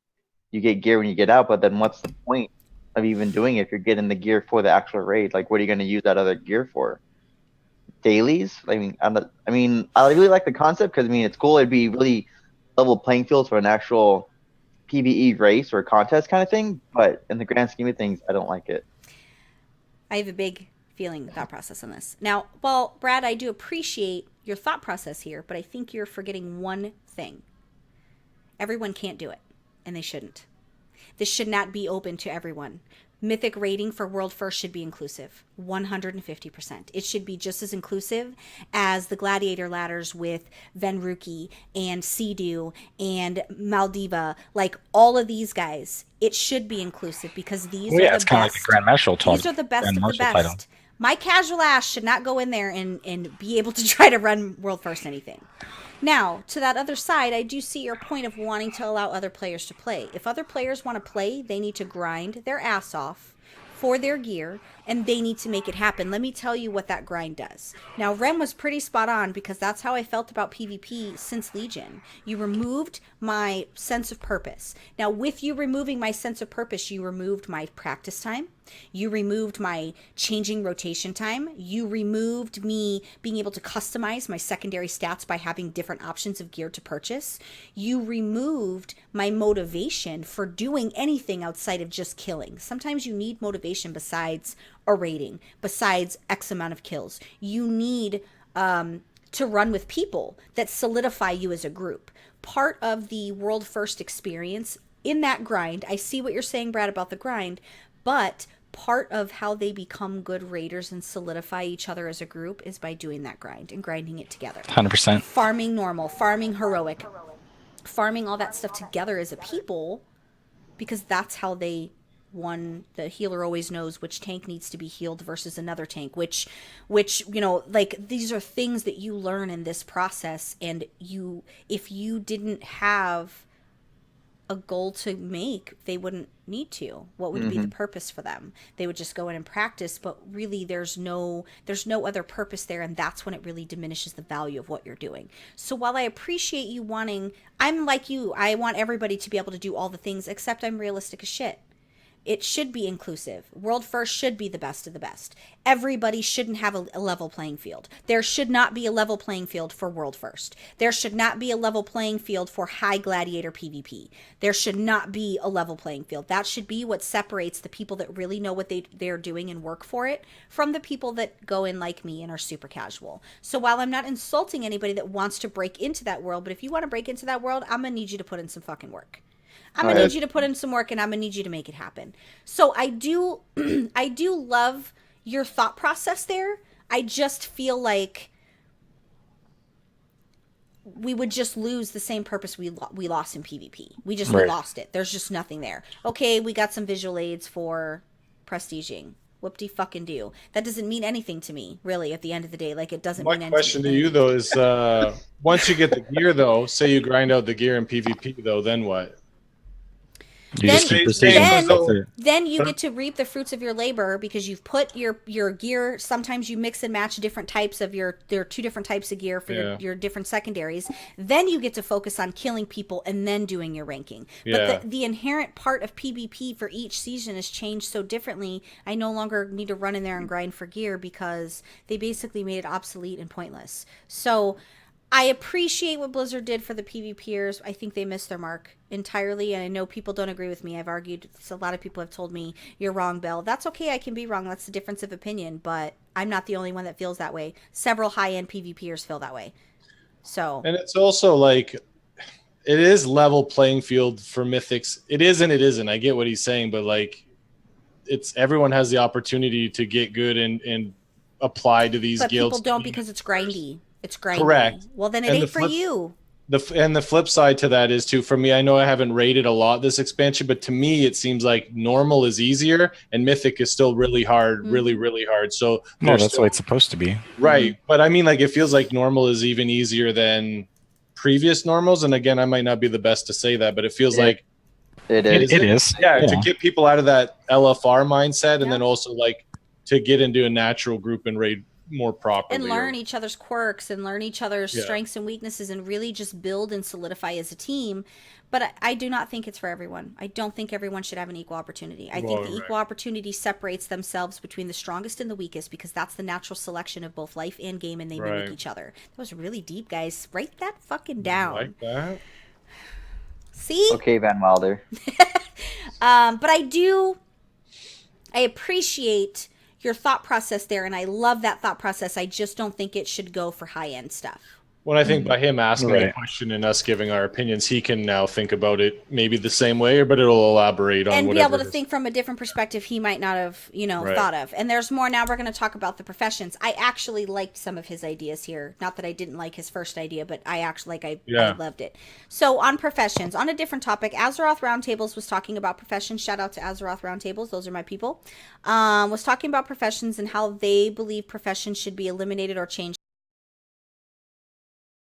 you get gear when you get out. But then what's the point of even doing it if you're getting the gear for the actual raid? Like, what are you going to use that other gear for? Dailies? I mean, I really like the concept, because it's cool. It'd be really level playing field for an actual PvE race or contest kind of thing. But in the grand scheme of things, I don't like it. I have a big thought process on this. Now, well, Brad, I do appreciate your thought process here, but I think you're forgetting one thing. Everyone can't do it, and they shouldn't. This should not be open to everyone. Mythic rating for World First should be inclusive, 150%. It should be just as inclusive as the Gladiator ladders with Venruki and Sea-Doo and Maldiva, like all of these guys. It should be inclusive because these are the it's kind of like the Grand Marshal title. These are the best of the best. My casual ass should not go in there and be able to try to run World First anything. Now, to that other side, I do see your point of wanting to allow other players to play. If other players want to play, they need to grind their ass off for their gear, and they need to make it happen. Let me tell you what that grind does. Now, Rem was pretty spot on because that's how I felt about PvP since Legion. You removed my sense of purpose. Now, with you removing my sense of purpose, you removed my practice time. You removed my changing rotation time. You removed me being able to customize my secondary stats by having different options of gear to purchase. You removed my motivation for doing anything outside of just killing. Sometimes you need motivation besides a rating, besides X amount of kills. You need to run with people that solidify you as a group. Part of the World First experience in that grind, I see what you're saying, Brad, about the grind, but part of how they become good raiders and solidify each other as a group is by doing that grind and grinding it together. 100%. Farming normal, farming heroic, farming all that stuff together as a people, because that's how they won. The healer always knows which tank needs to be healed versus another tank, which you know, like, these are things that you learn in this process. And if you didn't have a goal to make, they wouldn't need to. What would be the purpose for them? They would just go in and practice, but really there's no other purpose there, and that's when it really diminishes the value of what you're doing. So while I appreciate you wanting, I'm like you, I want everybody to be able to do all the things, except I'm realistic as shit. It should be inclusive. World First should be the best of the best. Everybody shouldn't have a level playing field. There should not be a level playing field for World First. There should not be a level playing field for high gladiator PvP. There should not be a level playing field. That should be what separates the people that really know what they're doing and work for it from the people that go in like me and are super casual. So while I'm not insulting anybody that wants to break into that world, but if you want to break into that world, I'm going to need you to put in some fucking work. I'm going to need you to put in some work, and I'm going to need you to make it happen. So I do love your thought process there. I just feel like we would just lose the same purpose we lost in PvP. We lost it. There's just nothing there. Okay, we got some visual aids for prestiging. Whoop-de-fucking-do. That doesn't mean anything to me, really, at the end of the day. Like, it doesn't mean anything. My question to you, though, is once you get the gear, though, say you grind out the gear in PvP, though, then what? Then you get to reap the fruits of your labor because you've put your gear. Sometimes you mix and match different types of there are two different types of gear for your different secondaries. Then you get to focus on killing people and then doing your ranking. But the inherent part of PvP for each season has changed so differently. I no longer need to run in there and grind for gear because they basically made it obsolete and pointless. So I appreciate what Blizzard did for the PvPers. I think they missed their mark entirely, and I know people don't agree with me. I've argued, so a lot of people have told me, you're wrong, Bill. That's okay, I can be wrong. That's the difference of opinion, but I'm not the only one that feels that way. Several high-end PvPers feel that way. So, and it's also like, it is level playing field for Mythics. It isn't. I get what he's saying, but like, it's everyone has the opportunity to get good and apply to these guilds. But people don't because it's grindy. It's grindy. Correct. Well, then it ain't for you. The flip side to that is, too, for me, I know I haven't rated a lot this expansion, but to me, it seems like normal is easier and Mythic is still really hard, really, really hard. So no, that's the way it's supposed to be. Right. But I mean, like, it feels like normal is even easier than previous normals. And again, I might not be the best to say that, but it feels like it is. Yeah, to get people out of that LFR mindset and then also like to get into a natural group and raid more properly and learn each other's quirks and learn each other's strengths and weaknesses and really just build and solidify as a team. But I do not think it's for everyone. I don't think everyone should have an equal opportunity. I think the equal opportunity separates themselves between the strongest and the weakest because that's the natural selection of both life and game, and they mimic each other. That was really deep, guys. Write that fucking down. Like that. See? Okay, Van Wilder. But I appreciate your thought process there, and I love that thought process. I just don't think it should go for high-end stuff. Well, I think by him asking Right. a question and us giving our opinions, he can now think about it maybe the same way, but it'll elaborate on and be whatever able to it is. think from a different perspective he might not have, Right. thought of. And there's more. Now we're going to talk about the professions. I actually liked some of his ideas here. Not that I didn't like his first idea, but I actually I loved it. So on professions, on a different topic, Azeroth Roundtables was talking about professions. Shout out to Azeroth Roundtables. Those are my people. Was talking about professions and how they believe professions should be eliminated or changed.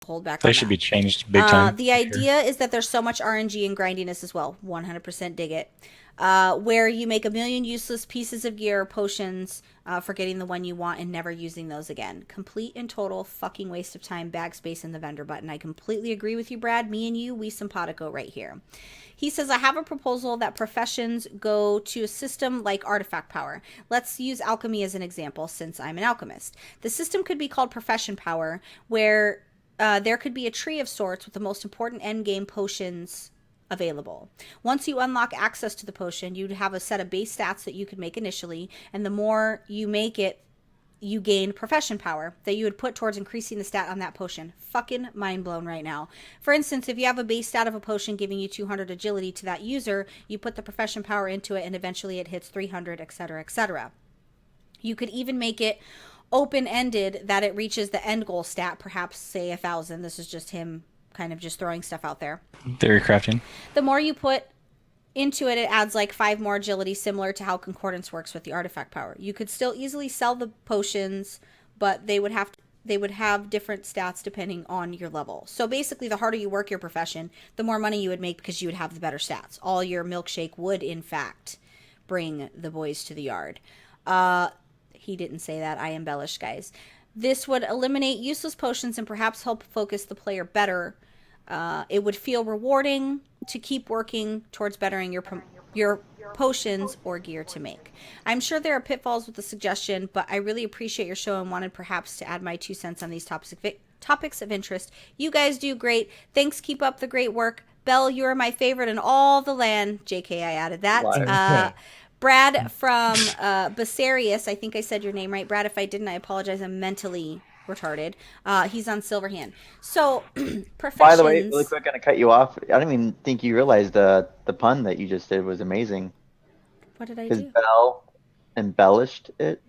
Hold back. They should be changed big time. The idea is that there's so much RNG and grindiness as well. 100% dig it. Where you make a million useless pieces of gear or potions for getting the one you want and never using those again. Complete and total fucking waste of time, bag space, and the vendor button. I completely agree with you, Brad. Me and you, we simpatico right here. He says, I have a proposal that professions go to a system like artifact power. Let's use alchemy as an example since I'm an alchemist. The system could be called profession power, where there could be a tree of sorts with the most important endgame potions available. Once you unlock access to the potion, you'd have a set of base stats that you could make initially, and the more you make it, you gain profession power that you would put towards increasing the stat on that potion. Fucking mind blown right now. For instance, if you have a base stat of a potion giving you 200 agility to that user, you put the profession power into it and eventually it hits 300, etc., etc. You could even make it open-ended that it reaches the end goal stat, perhaps say 1,000. This is just him kind of just throwing stuff out there. Theory crafting. The more you put into it, it adds like 5 more agility, similar to how concordance works with the artifact power. You could still easily sell the potions, but they would have different stats depending on your level. So basically, the harder you work your profession, the more money you would make because you would have the better stats. All your milkshake would, in fact, bring the boys to the yard. He didn't say that. I embellished, guys. This would eliminate useless potions and perhaps help focus the player better. It would feel rewarding to keep working towards bettering your potions or gear to make. I'm sure there are pitfalls with the suggestion, but I really appreciate your show and wanted perhaps to add my 2 cents on these topics of interest. You guys do great. Thanks. Keep up the great work. Belle, you are my favorite in all the land. JK, I added that. Brad from Basarius, I think I said your name right. Brad, if I didn't, I apologize. I'm mentally retarded. He's on Silverhand. So, professions. By the way, really quick, gonna cut you off. I don't even think you realized the pun that you just did was amazing. What did I Because do? Belle embellished it.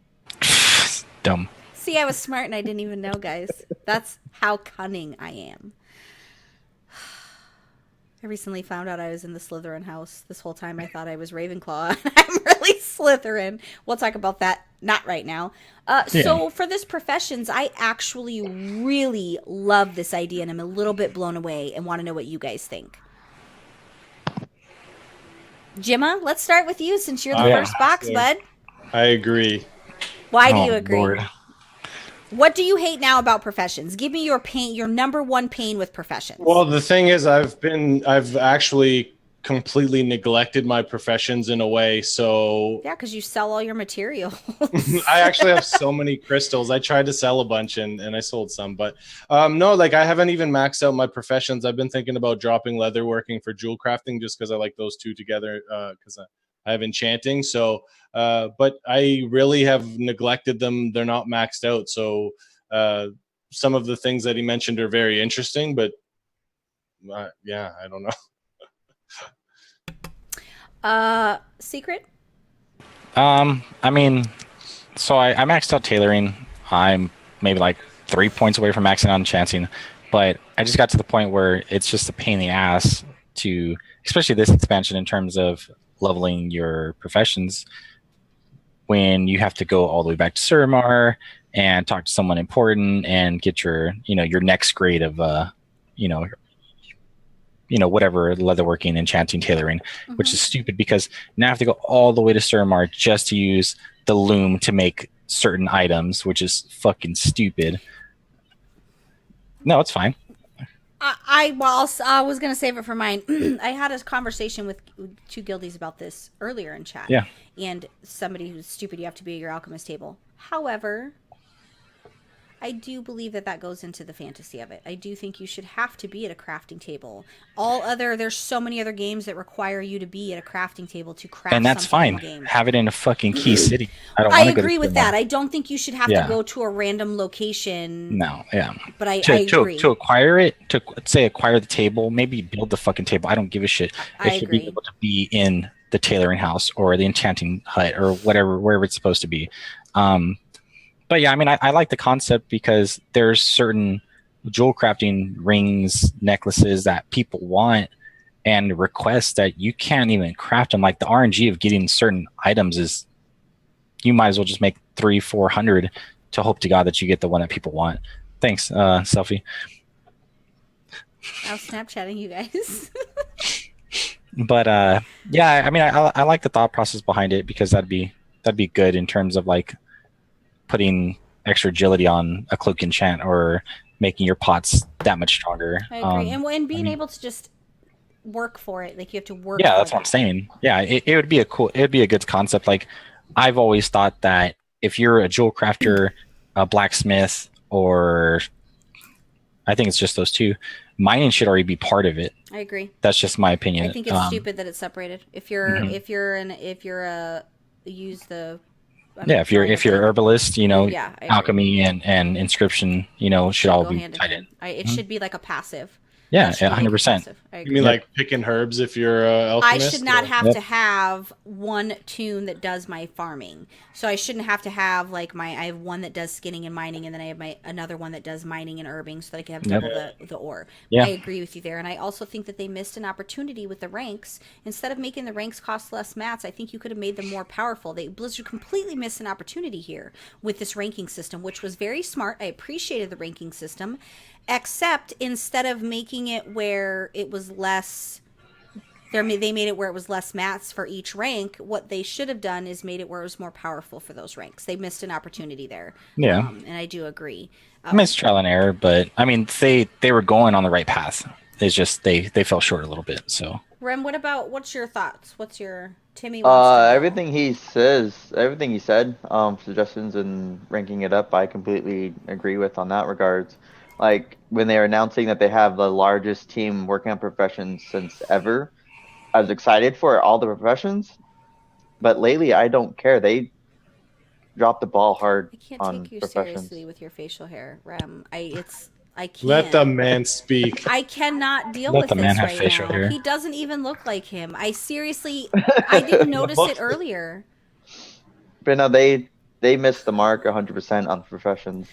Dumb. See, I was smart and I didn't even know, guys. That's how cunning I am. I recently found out I was in the Slytherin house. This whole time I thought I was Ravenclaw. I'm really Slytherin. We'll talk about that not right now. So for this professions, I actually really love this idea and I'm a little bit blown away and want to know what you guys think. Jimma, let's start with you since you're the first box, bud. I agree. Why do you agree? Lord. What do you hate now about professions? Give me your pain, your number one pain with professions. Well, the thing is, I've actually completely neglected my professions in a way. So Yeah, because you sell all your materials. I actually have so many crystals. I tried to sell a bunch and I sold some, but no, like I haven't even maxed out my professions. I've been thinking about dropping leatherworking for jewel crafting just because I like those two together because I have enchanting. So, but I really have neglected them. They're not maxed out. So some of the things that he mentioned are very interesting, but yeah, I don't know. Secret? I mean, so I maxed out tailoring. I'm maybe like 3 points away from maxing out enchanting, but I just got to the point where it's just a pain in the ass to, especially this expansion in terms of leveling your professions, when you have to go all the way back to Suramar and talk to someone important and get your, your next grade of, whatever leatherworking, enchanting, tailoring, which is stupid because now I have to go all the way to Suramar just to use the loom to make certain items, which is fucking stupid. No, it's fine. I was going to save it for mine. I had a conversation with 2 guildies about this earlier in chat. Yeah. And somebody who's stupid, you have to be at your alchemist table. However, I do believe that goes into the fantasy of it. I do think you should have to be at a crafting table. There's so many other games that require you to be at a crafting table to craft And that's something in fine. game. Have it in a fucking key city. I don't I want to go agree to with that. I don't think you should have to Yeah. go to a random location. No, yeah. But I To agree. acquire it, to let's say acquire the table, maybe build the fucking table. I don't give a shit. I It should agree. be able to be in the tailoring house or the enchanting hut or whatever, wherever it's supposed to be. But yeah, I mean, I like the concept because there's certain jewel crafting rings, necklaces that people want and request that you can't even craft them. Like the RNG of getting certain items is, you might as well just make 300-400 to hope to God that you get the one that people want. Thanks, Selfie. I was Snapchatting you guys. But yeah, I mean, I like the thought process behind it because that'd be good in terms of like putting extra agility on a cloak enchant or making your pots that much stronger. I agree. And being able to just work for it, like you have to work. Yeah, for that's that. what I'm saying. Yeah, it would be a good concept. Like I've always thought that if you're a jewel crafter, a blacksmith, or I think it's just those two, mining should already be part of it. I agree. That's just my opinion. I think it's stupid that it's separated. If you're Mhm. if you're use the if you're herbalist, yeah, I agree. alchemy and inscription, should all go be hand in tied hand. in. It should be like a passive. Yeah, That should be like a 100%. passive. I You agree. mean like picking herbs if you're alchemist? I should not or- have Yep. to have one toon that does my farming. So I shouldn't have to have like I have one that does skinning and mining, and then I have another one that does mining and herbing, so that I can have Yep. double the ore. Yeah. I agree with you there, and I also think that they missed an opportunity with the ranks. Instead of making the ranks cost less mats, I think you could have made them more powerful. Blizzard completely missed an opportunity here with this ranking system, which was very smart. I appreciated the ranking system, except instead of making it where it was less. They made it where it was less mats for each rank. What they should have done is made it where it was more powerful for those ranks. They missed an opportunity there. Yeah. And I do agree. I mean, it's trial and error, but I mean, they were going on the right path. It's just they fell short a little bit. So Rem, what's your thoughts? What's your Timmy? Wants to know. Everything he said, suggestions and ranking it up, I completely agree with on that regards. Like when they were announcing that they have the largest team working on professions since ever, I was excited for all the professions, but lately I don't care. They dropped the ball hard I can't on take you professions. seriously with your facial hair, Rem. I can't. Let the man speak. I cannot deal Let with the man this have right facial now. hair. He doesn't even look like him. I didn't notice it earlier. But no, they missed the mark 100% on professions.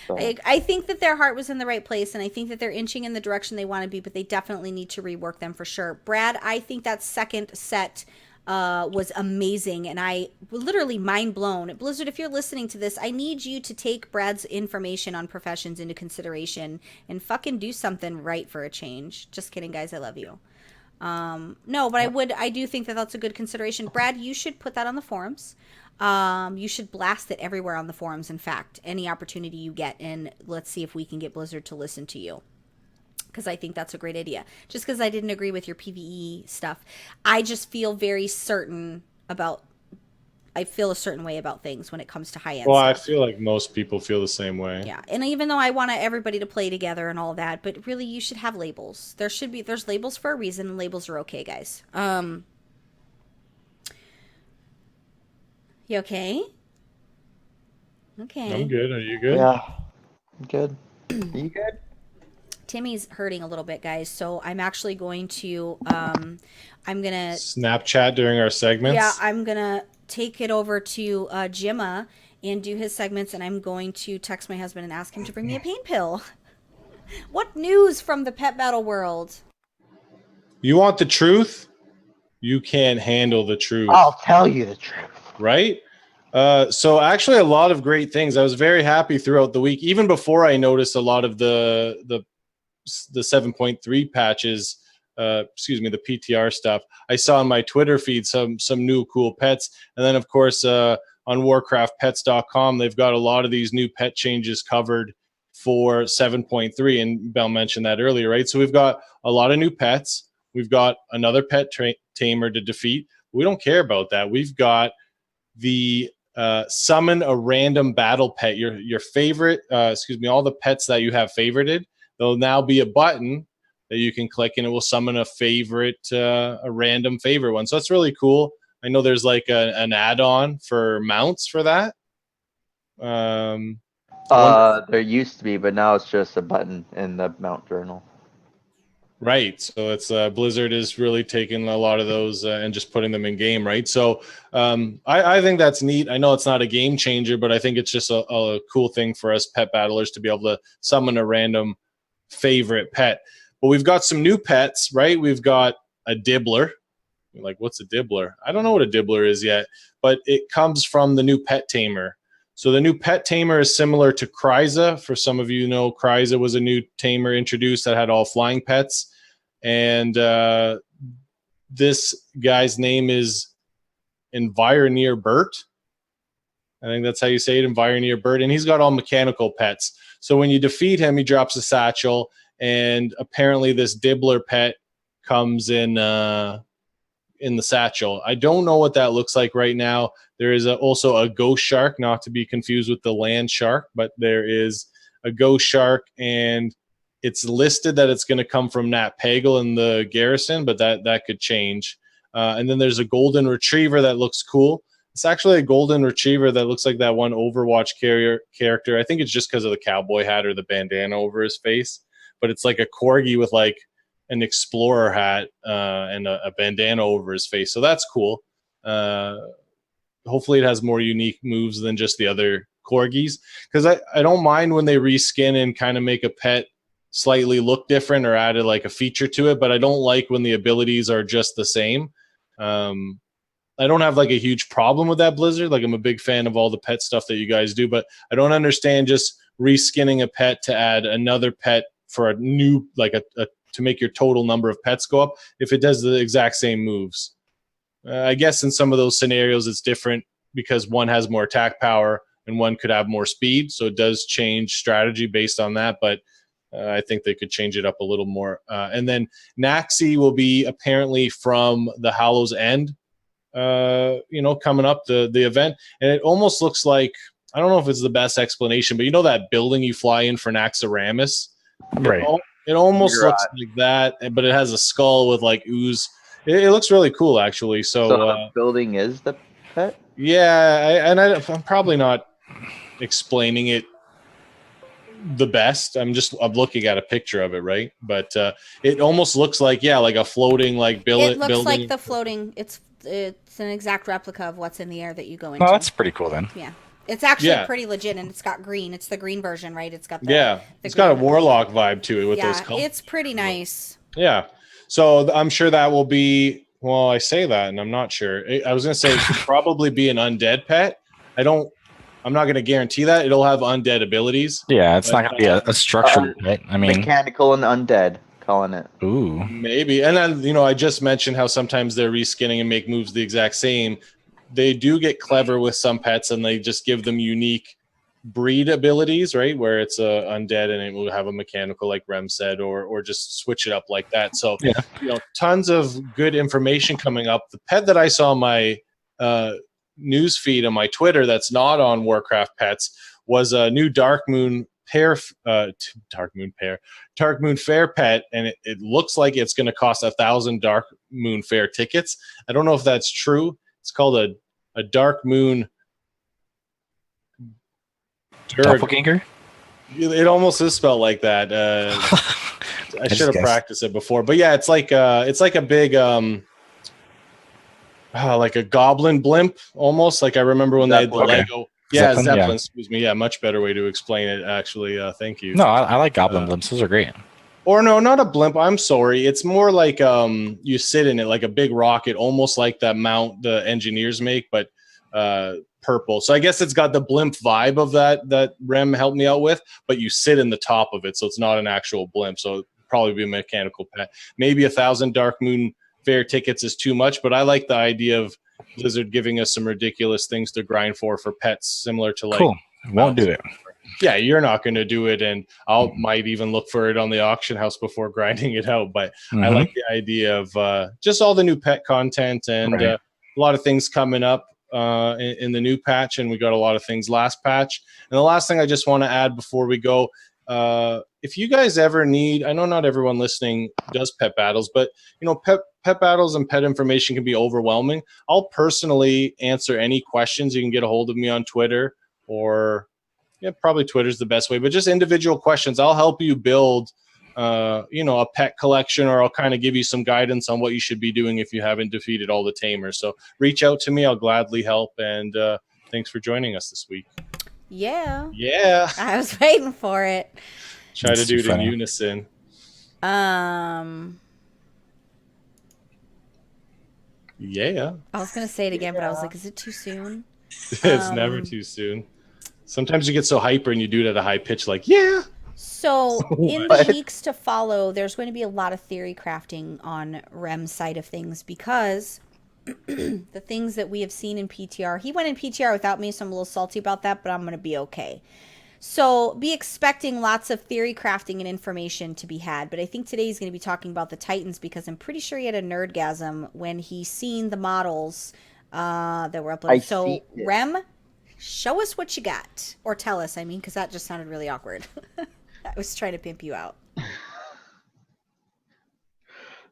So. I think that their heart was in the right place, and I think that they're inching in the direction they want to be, but they definitely need to rework them for sure. Brad, I think that second set was amazing, and I literally mind blown. Blizzard, if you're listening to this, I need you to take Brad's information on professions into consideration and fucking do something right for a change. Just kidding, guys. I love you. No, but I do think that that's a good consideration. Brad, you should put that on the forums. You should blast it everywhere on the forums. In fact, any opportunity you get, and let's see if we can get Blizzard to listen to you. Because I think that's a great idea. Just because I didn't agree with your PvE stuff, I just feel very certain about. I feel a certain way about things when it comes to high end. Well, stuff. I feel like most people feel the same way. Yeah, and even though I want everybody to play together and all that, but really you should have labels. There's labels for a reason, and labels are okay, guys. You okay? Okay. I'm good. Are you good? Yeah, I'm good. Are you good? Timmy's hurting a little bit, guys, so I'm actually going to I'm gonna Snapchat during our segments. Yeah, I'm gonna take it over to Jimma and do his segments, and I'm going to text my husband and ask him to bring me a pain pill. What news from the pet battle world? You want the truth? You can't handle the truth. I'll tell you the truth. Right? So actually a lot of great things. I was very happy throughout the week, even before I noticed a lot of the 7.3 patches, the PTR stuff. I saw on my Twitter feed some new cool pets. And then of course on warcraftpets.com, they've got a lot of these new pet changes covered for 7.3, and Bell mentioned that earlier, right? So we've got a lot of new pets. We've got another pet tamer to defeat. We don't care about that. We've got the summon a random battle pet, your favorite, all the pets that you have favorited. There'll now be a button that you can click, and it will summon a favorite, a random favorite one. So that's really cool. I know there's like an add-on for mounts for that. There used to be, but now it's just a button in the mount journal. Right. So it's Blizzard is really taking a lot of those and just putting them in game, right? So I think that's neat. I know it's not a game changer, but I think it's just a cool thing for us pet battlers to be able to summon a random favorite pet. But we've got some new pets, right? We've got a dibbler. Like, what's a dibbler? I don't know what a dibbler is yet, but it comes from the new pet tamer. So the new pet tamer is similar to Kryza. For some of you know, Kryza was a new tamer introduced that had all flying pets. And this guy's name is Environeer Bert. I think that's how you say it, Environeer Bert. And he's got all mechanical pets. So when you defeat him, he drops a satchel. And apparently this dibbler pet comes in the satchel. I don't know what that looks like right now. There is also a ghost shark, not to be confused with the land shark, but there is a ghost shark, and it's listed that it's going to come from Nat Pagel in the garrison, but that could change. And then there's a golden retriever that looks cool. It's actually a golden retriever that looks like that one Overwatch character. I think it's just because of the cowboy hat or the bandana over his face, but it's like a corgi with like an explorer hat and a bandana over his face. So that's cool. Hopefully it has more unique moves than just the other corgis, because I don't mind when they reskin and kind of make a pet slightly look different or added like a feature to it, but I don't like when the abilities are just the same. I don't have like a huge problem with that, Blizzard. Like, I'm a big fan of all the pet stuff that you guys do, but I don't understand just reskinning a pet to add another pet for a new, like to make your total number of pets go up if it does the exact same moves. I guess in some of those scenarios it's different because one has more attack power and one could have more speed, so it does change strategy based on that, but I think they could change it up a little more. And then Naxi will be apparently from the Hallows End, coming up, the event. And it almost looks like, I don't know if it's the best explanation, but you know that building you fly in for Naxxramas? Right. It almost looks like that, but it has a skull with like ooze. It looks really cool, actually. So the building is the pet? Yeah, I'm probably not explaining it the best. I'm looking at a picture of it, right? But it almost looks like, like a floating like building. It looks like the floating. It's an exact replica of what's in the air that you go into. Oh, that's pretty cool then. Yeah. It's actually pretty legit, and it's got green. It's the green version, right? It's got it's got a warlock vibe to it with those colors. It's pretty nice. Yeah. So I'm sure that will be, well, I say that and I'm not sure. I was going to say it could probably be an undead pet. I'm not going to guarantee that. It'll have undead abilities. Yeah, it's not going to be a structured pet. I mean, mechanical and undead, calling it. Ooh. Maybe. And then, I just mentioned how sometimes they're reskinning and make moves the exact same. They do get clever with some pets, and they just give them unique breed abilities, right? Where it's undead and it will have a mechanical, like Rem said, or just switch it up like that. So, tons of good information coming up. The pet that I saw on my news feed on my Twitter that's not on Warcraft Pets was a new Dark Moon Fair pet, and it looks like it's going to cost 1,000 Dark Moon Fair tickets. I don't know if that's true. It's called a Dark Moon Doppelganger? It almost is spelled like that. I should have practiced it before, but yeah, it's like a big like a goblin blimp almost. Like I remember when they had the Lego. Yeah, Zeppelin. Excuse me. Yeah, much better way to explain it. Actually, thank you. No, I like goblin blimps. Those are great. Or no, not a blimp. I'm sorry. It's more like you sit in it like a big rocket, almost like that mount the engineers make, but purple. So I guess it's got the blimp vibe of that Rem helped me out with, but you sit in the top of it, so it's not an actual blimp. So it'd probably be a mechanical pet. Maybe 1,000 Dark Moon Fair tickets is too much, but I like the idea of Blizzard giving us some ridiculous things to grind for pets, similar to like. Cool. Won't do it. Yeah, you're not going to do it, and might even look for it on the auction house before grinding it out. But I like the idea of just all the new pet content and a lot of things coming up. in the new patch, and we got a lot of things last patch. And the last thing I just want to add before we go, if you guys ever need, I know not everyone listening does pet battles, but pet battles and pet information can be overwhelming. I'll personally answer any questions. You can get a hold of me on Twitter, or probably Twitter's the best way, but just individual questions. I'll help you build a pet collection, or I'll kind of give you some guidance on what you should be doing if you haven't defeated all the tamers. So reach out to me. I'll gladly help. And thanks for joining us this week. Yeah. I was waiting for it. Try to do it in unison. Yeah. I was gonna say it again, but I was like, is it too soon? It's never too soon. Sometimes you get so hyper and you do it at a high pitch, like, yeah. So in the weeks to follow, there's going to be a lot of theory crafting on Rem's side of things, because the things that we have seen in PTR, he went in PTR without me, so I'm a little salty about that, but I'm going to be okay. So be expecting lots of theory crafting and information to be had. But I think today he's going to be talking about the Titans, because I'm pretty sure he had a nerdgasm when he seen the models that were uploaded. Rem, show us what you got. Or tell us, I mean, because that just sounded really awkward. I was trying to pimp you out.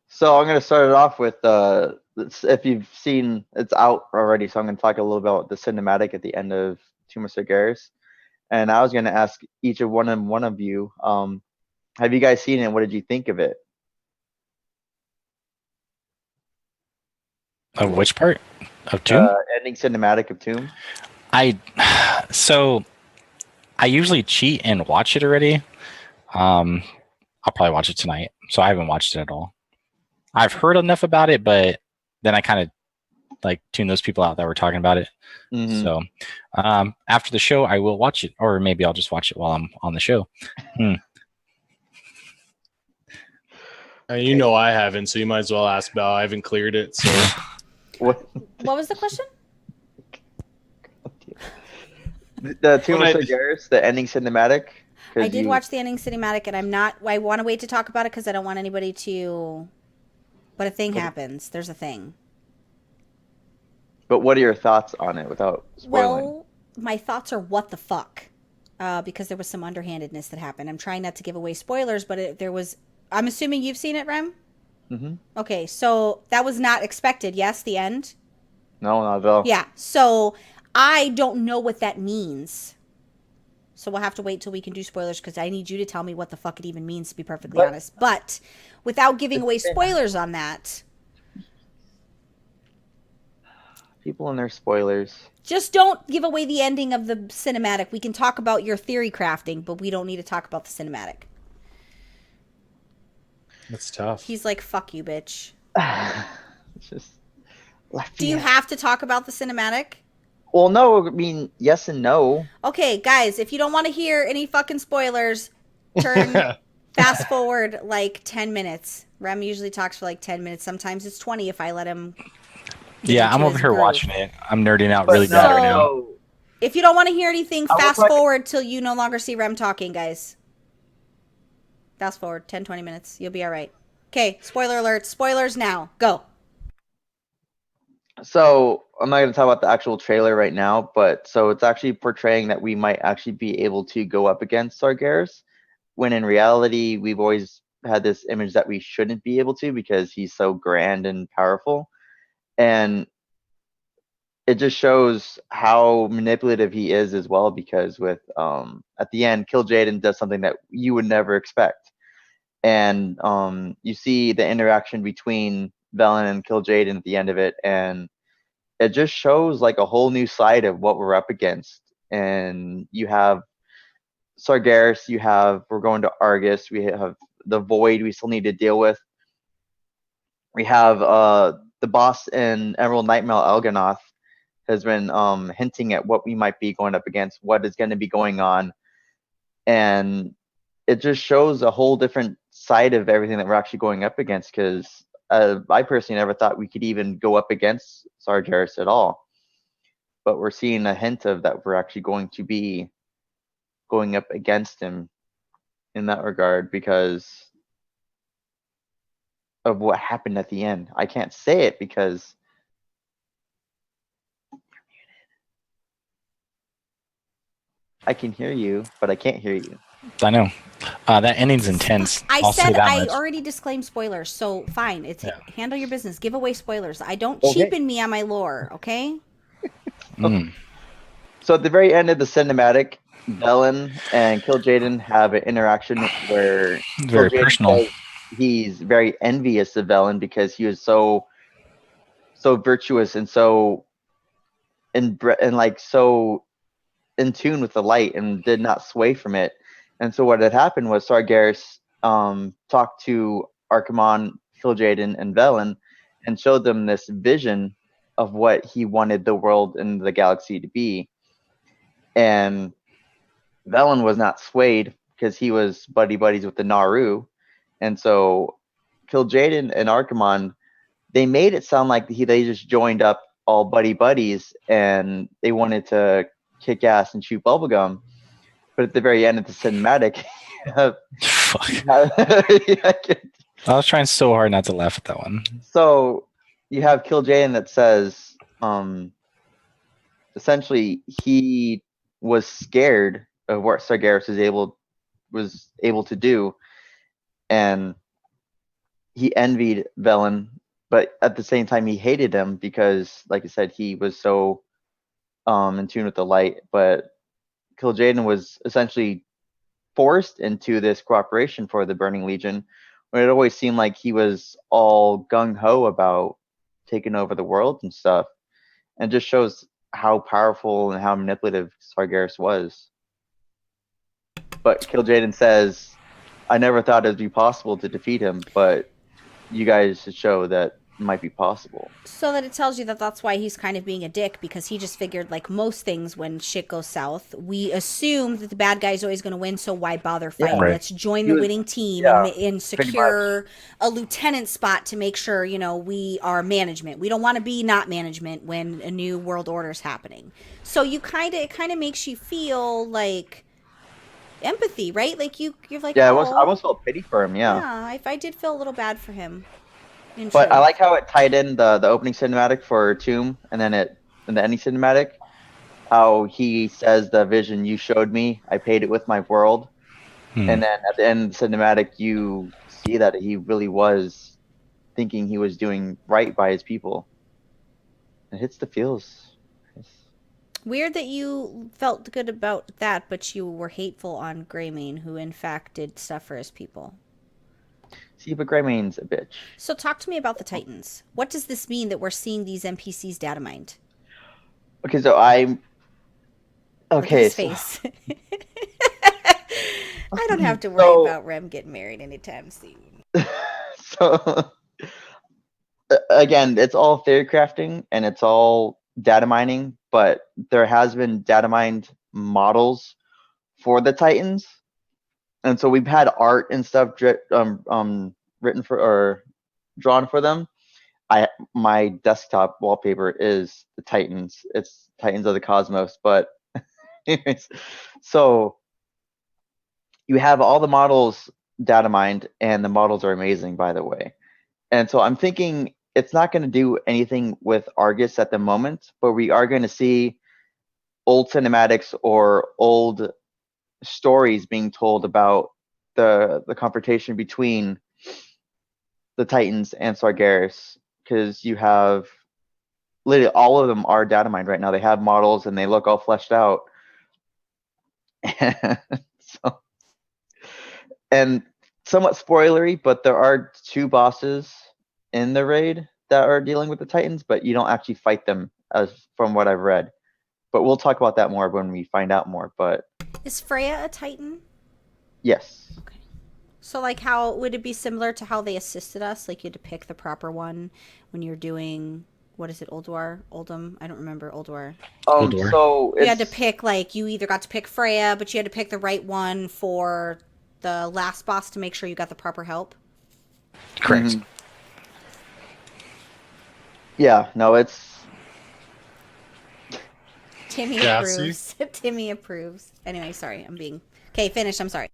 So I'm going to start it off with, if you've seen, it's out already, so I'm going to talk a little about the cinematic at the end of Tomb of Sargeras. And I was going to ask each of one of you, have you guys seen it, and what did you think of it? Of which part? Of Tomb? Ending cinematic of Tomb. I usually cheat and watch it already. I'll probably watch it tonight, so I haven't watched it at all. I've heard enough about it, but then I kind of like tune those people out that were talking about it. Mm-hmm. So after the show, I will watch it, or maybe I'll just watch it while I'm on the show. I haven't, so you might as well ask Belle. I haven't cleared it. So what was the question? The Tomb of Sargeras, the ending cinematic. I did watch the ending cinematic, and I want to wait to talk about it because I don't want anybody to. But a thing happens. There's a thing. But what are your thoughts on it without spoiling? Well, my thoughts are what the fuck, because there was some underhandedness that happened. I'm trying not to give away spoilers, but there was. I'm assuming you've seen it, Rem? Mm-hmm. Okay, so that was not expected. Yes, the end. No, not at all. Yeah, so I don't know what that means. So we'll have to wait till we can do spoilers, because I need you to tell me what the fuck it even means, to be perfectly honest. But without giving away spoilers on that. People and their spoilers. Just don't give away the ending of the cinematic. We can talk about your theory crafting, but we don't need to talk about the cinematic. That's tough. He's like, fuck you, bitch. It's just. Do you have to talk about the cinematic? Well, no, I mean, yes and no. Okay, guys, if you don't want to hear any fucking spoilers, turn fast forward like 10 minutes. Rem usually talks for like 10 minutes. Sometimes it's 20 if I let him. Yeah, I'm over here watching it. I'm nerding out really bad right now. If you don't want to hear anything, fast forward till you no longer see Rem talking, guys. Fast forward 10, 20 minutes. You'll be all right. Okay, spoiler alert. Spoilers now. Go. So I'm not going to talk about the actual trailer right now, but so it's actually portraying that we might actually be able to go up against Sargeras, when in reality we've always had this image that we shouldn't be able to, because he's so grand and powerful. And it just shows how manipulative he is as well, because with at the end, Kil'jaeden does something that you would never expect. And you see the interaction between Velen and Kil'jaeden at the end of it, and it just shows like a whole new side of what we're up against. And you have Sargeras, we're going to Argus, we have the Void we still need to deal with. We have the boss in Emerald Nightmare, Elganoth, has been hinting at what we might be going up against, what is going to be going on. And it just shows a whole different side of everything that we're actually going up against, because I personally never thought we could even go up against Sargeras at all. But we're seeing a hint of that we're actually going to be going up against him in that regard, because of what happened at the end. I can't say it because I can hear you, but I can't hear you. I know. That ending's intense. I I'll say said that I much. already disclaimed spoilers, so fine. It's handle your business. Give away spoilers. I don't Okay. cheapen me on my lore, okay? Mm. So at the very end of the cinematic, Velen and Kill Jaden have an interaction where Very Kill Jaden personal. says he's very envious of Velen because he was so virtuous and so and like so in tune with the light and did not sway from it. And so what had happened was Sargeras talked to Archimonde, Kil'jaeden, and Velen and showed them this vision of what he wanted the world and the galaxy to be. And Velen was not swayed because he was buddies with the Naru. And so Kil'jaeden and Archimonde, they made it sound like they just joined up all buddies and they wanted to kick ass and chew bubblegum. But at the very end of the cinematic, Fuck. I I was trying so hard not to laugh at that one. so you have Kil'jaeden that says, essentially he was scared of what Sargeras was able to do, and he envied Velen, but at the same time he hated him because, like I said, he was so in tune with the light. But Kil'jaeden was essentially forced into this cooperation for the Burning Legion, when it always seemed like he was all gung-ho about taking over the world and stuff, and just shows how powerful and how manipulative Sargeras was. But Kil'jaeden says, I never thought it would be possible to defeat him, but you guys should show that it might be possible. So that it tells you that that's why he's kind of being a dick, because he just figured, like most things when shit goes south, we assume that the bad guy's always going to win, so why bother fighting? right. Let's join the winning team and secure a lieutenant spot to make sure, we are management. We don't want to be not management when a new world order is happening. So it kind of makes you feel like empathy, right? Like you're like, Yeah, oh, I almost felt pity for him, yeah. I did feel a little bad for him. But I like how it tied in the opening cinematic for Tomb, and then in the ending cinematic, how he says the vision you showed me, I paid it with my world. And then at the end of the cinematic, you see that he really was thinking he was doing right by his people. It hits the feels. Weird that you felt good about that, but you were hateful on Greymane, who in fact did stuff for his people. See, but Greymane's a bitch. So talk to me about the Titans. What does this mean that we're seeing these NPCs data mined? Okay, so I'm... Okay, His face. I don't have to worry about Rem getting married anytime soon. So, again, it's all theory crafting, and it's all data mining, but there has been data mined models for the Titans. And so we've had art and stuff written for or drawn for them. My desktop wallpaper is the Titans. It's Titans of the Cosmos. But anyways, so you have all the models data mined, and the models are amazing, by the way. And so I'm thinking it's not going to do anything with Argus at the moment, but we are going to see old cinematics or old stories being told about the confrontation between the Titans and Sargeras, because you have literally all of them are data mined right now. They have models and they look all fleshed out. And somewhat spoilery, but there are 2 bosses in the raid that are dealing with the Titans, but you don't actually fight them, as from what I've read. But we'll talk about that more when we find out more. But is Freya a Titan? Yes. Okay. So, like, how would it be similar to how they assisted us? Like, you had to pick the proper one when you're doing, what is it, Oldum? I don't remember, Ulduar. So you had to pick, like, you either got to pick Freya, but you had to pick the right one for the last boss to make sure you got the proper help. Correct. Mm-hmm. Yeah, no, it's... Timmy approves. Timmy approves. Anyway, sorry, I'm being... Okay, finish, I'm sorry.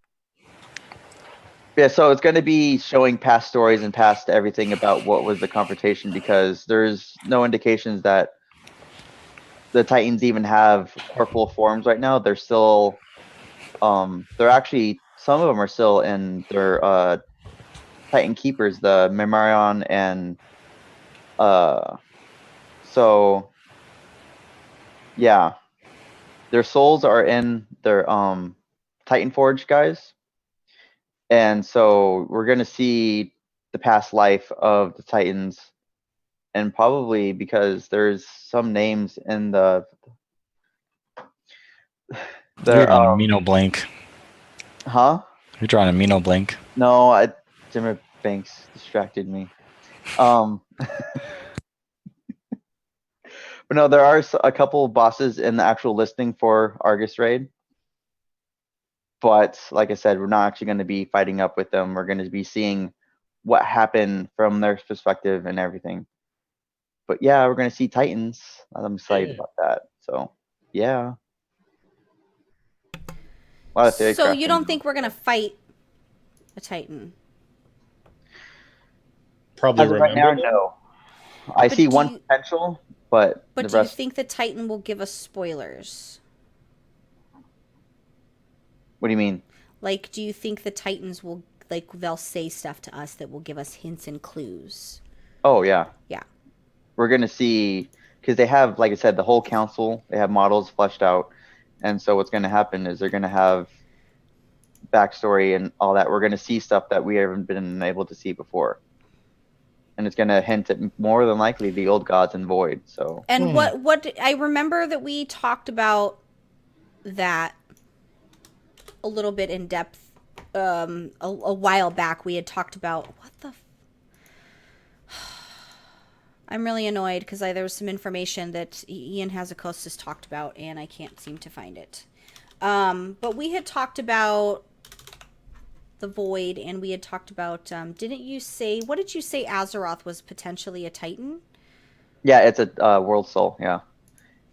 Yeah, so it's going to be showing past stories and past everything about what was the confrontation, because there's no indications that the Titans even have corporal forms right now. They're still, they're actually, some of them are still in their Titan Keepers, the Memorion, and so yeah, their souls are in their Titan Forge guys, and so we're gonna see the past life of the Titans, and probably because there's some names in the You're drawing a Mino blank. huh? You're drawing a Mino blank. No, Jimmy Banks distracted me. But no, there are a couple bosses in the actual listing for Argus Raid. But like I said, we're not actually going to be fighting up with them. We're going to be seeing what happened from their perspective and everything. But yeah, we're going to see Titans. I'm excited about that. So yeah. A lot of theory So you crafting. don't think we're gonna fight a Titan? Probably As of right remember now, them? no. I But see do one you- potential, but But the do you rest. think the Titan will give us spoilers? What do you mean? Like, do you think the Titans will, like, they'll say stuff to us that will give us hints and clues? Oh yeah. Yeah. We're going to see, because they have, like I said, the whole council. They have models fleshed out, and so what's going to happen is they're going to have backstory and all that. We're going to see stuff that we haven't been able to see before, and it's going to hint at more than likely the old gods and void. So And what I remember that we talked about that a little bit in depth a while back. We had talked about I'm really annoyed because there was some information that Ian Hazakostas talked about and I can't seem to find it. But we had talked about the void, and we had talked about didn't you say, what did you say, Azeroth was potentially a Titan? yeah, it's a world soul. Yeah,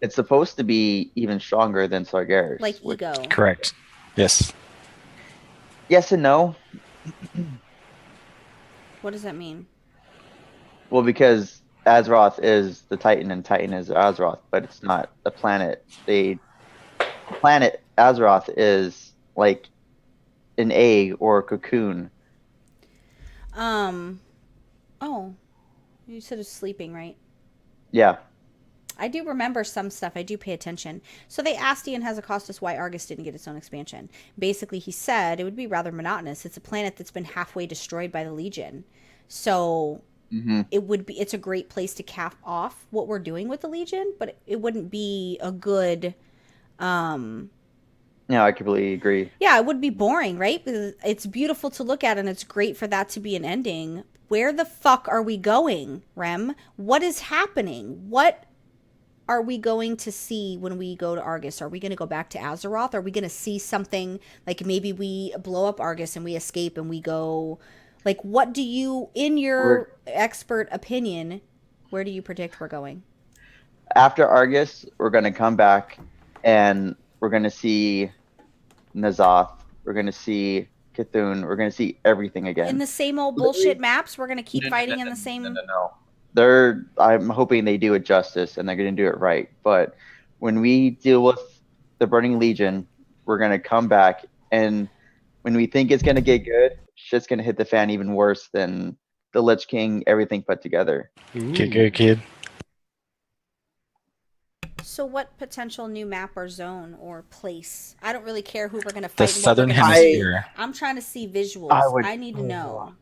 it's supposed to be even stronger than Sargeras. Like ego. Correct. Yes. Yes and no. What does that mean? Well, because Azeroth is the Titan and Titan is Azeroth, but it's not the planet. The planet Azeroth is like an egg or a cocoon. Oh, you said it's sleeping, right? Yeah. I do remember some stuff. I do pay attention. So they asked Ian Hazakostas why Argus didn't get its own expansion. Basically, he said it would be rather monotonous. It's a planet that's been halfway destroyed by the Legion. So it's a great place to cap off what we're doing with the Legion, but it wouldn't be a good Yeah, I completely agree. yeah, it would be boring, right? Because it's beautiful to look at and it's great for that to be an ending. Where the fuck are we going, Rem? What is happening? What are we going to see when we go to Argus? Are we going to go back to Azeroth? Are we going to see something like maybe we blow up Argus and we escape and we go, like, what do you, in your expert opinion, where do you predict we're going? After Argus, we're going to come back and we're going to see Nazoth. We're going to see Cthulhu. We're going to see everything again. In the same old bullshit maps? We're going to keep fighting in the same... No. I'm hoping they do it justice and they're going to do it right. But when we deal with the Burning Legion, we're going to come back, and when we think it's going to get good, shit's going to hit the fan even worse than the Lich King, everything put together. Get good, kid. So what potential new map or zone or place? I don't really care who we're going to fight. The and what Southern we're gonna Hemisphere. see. I'm trying to see visuals. I need to know.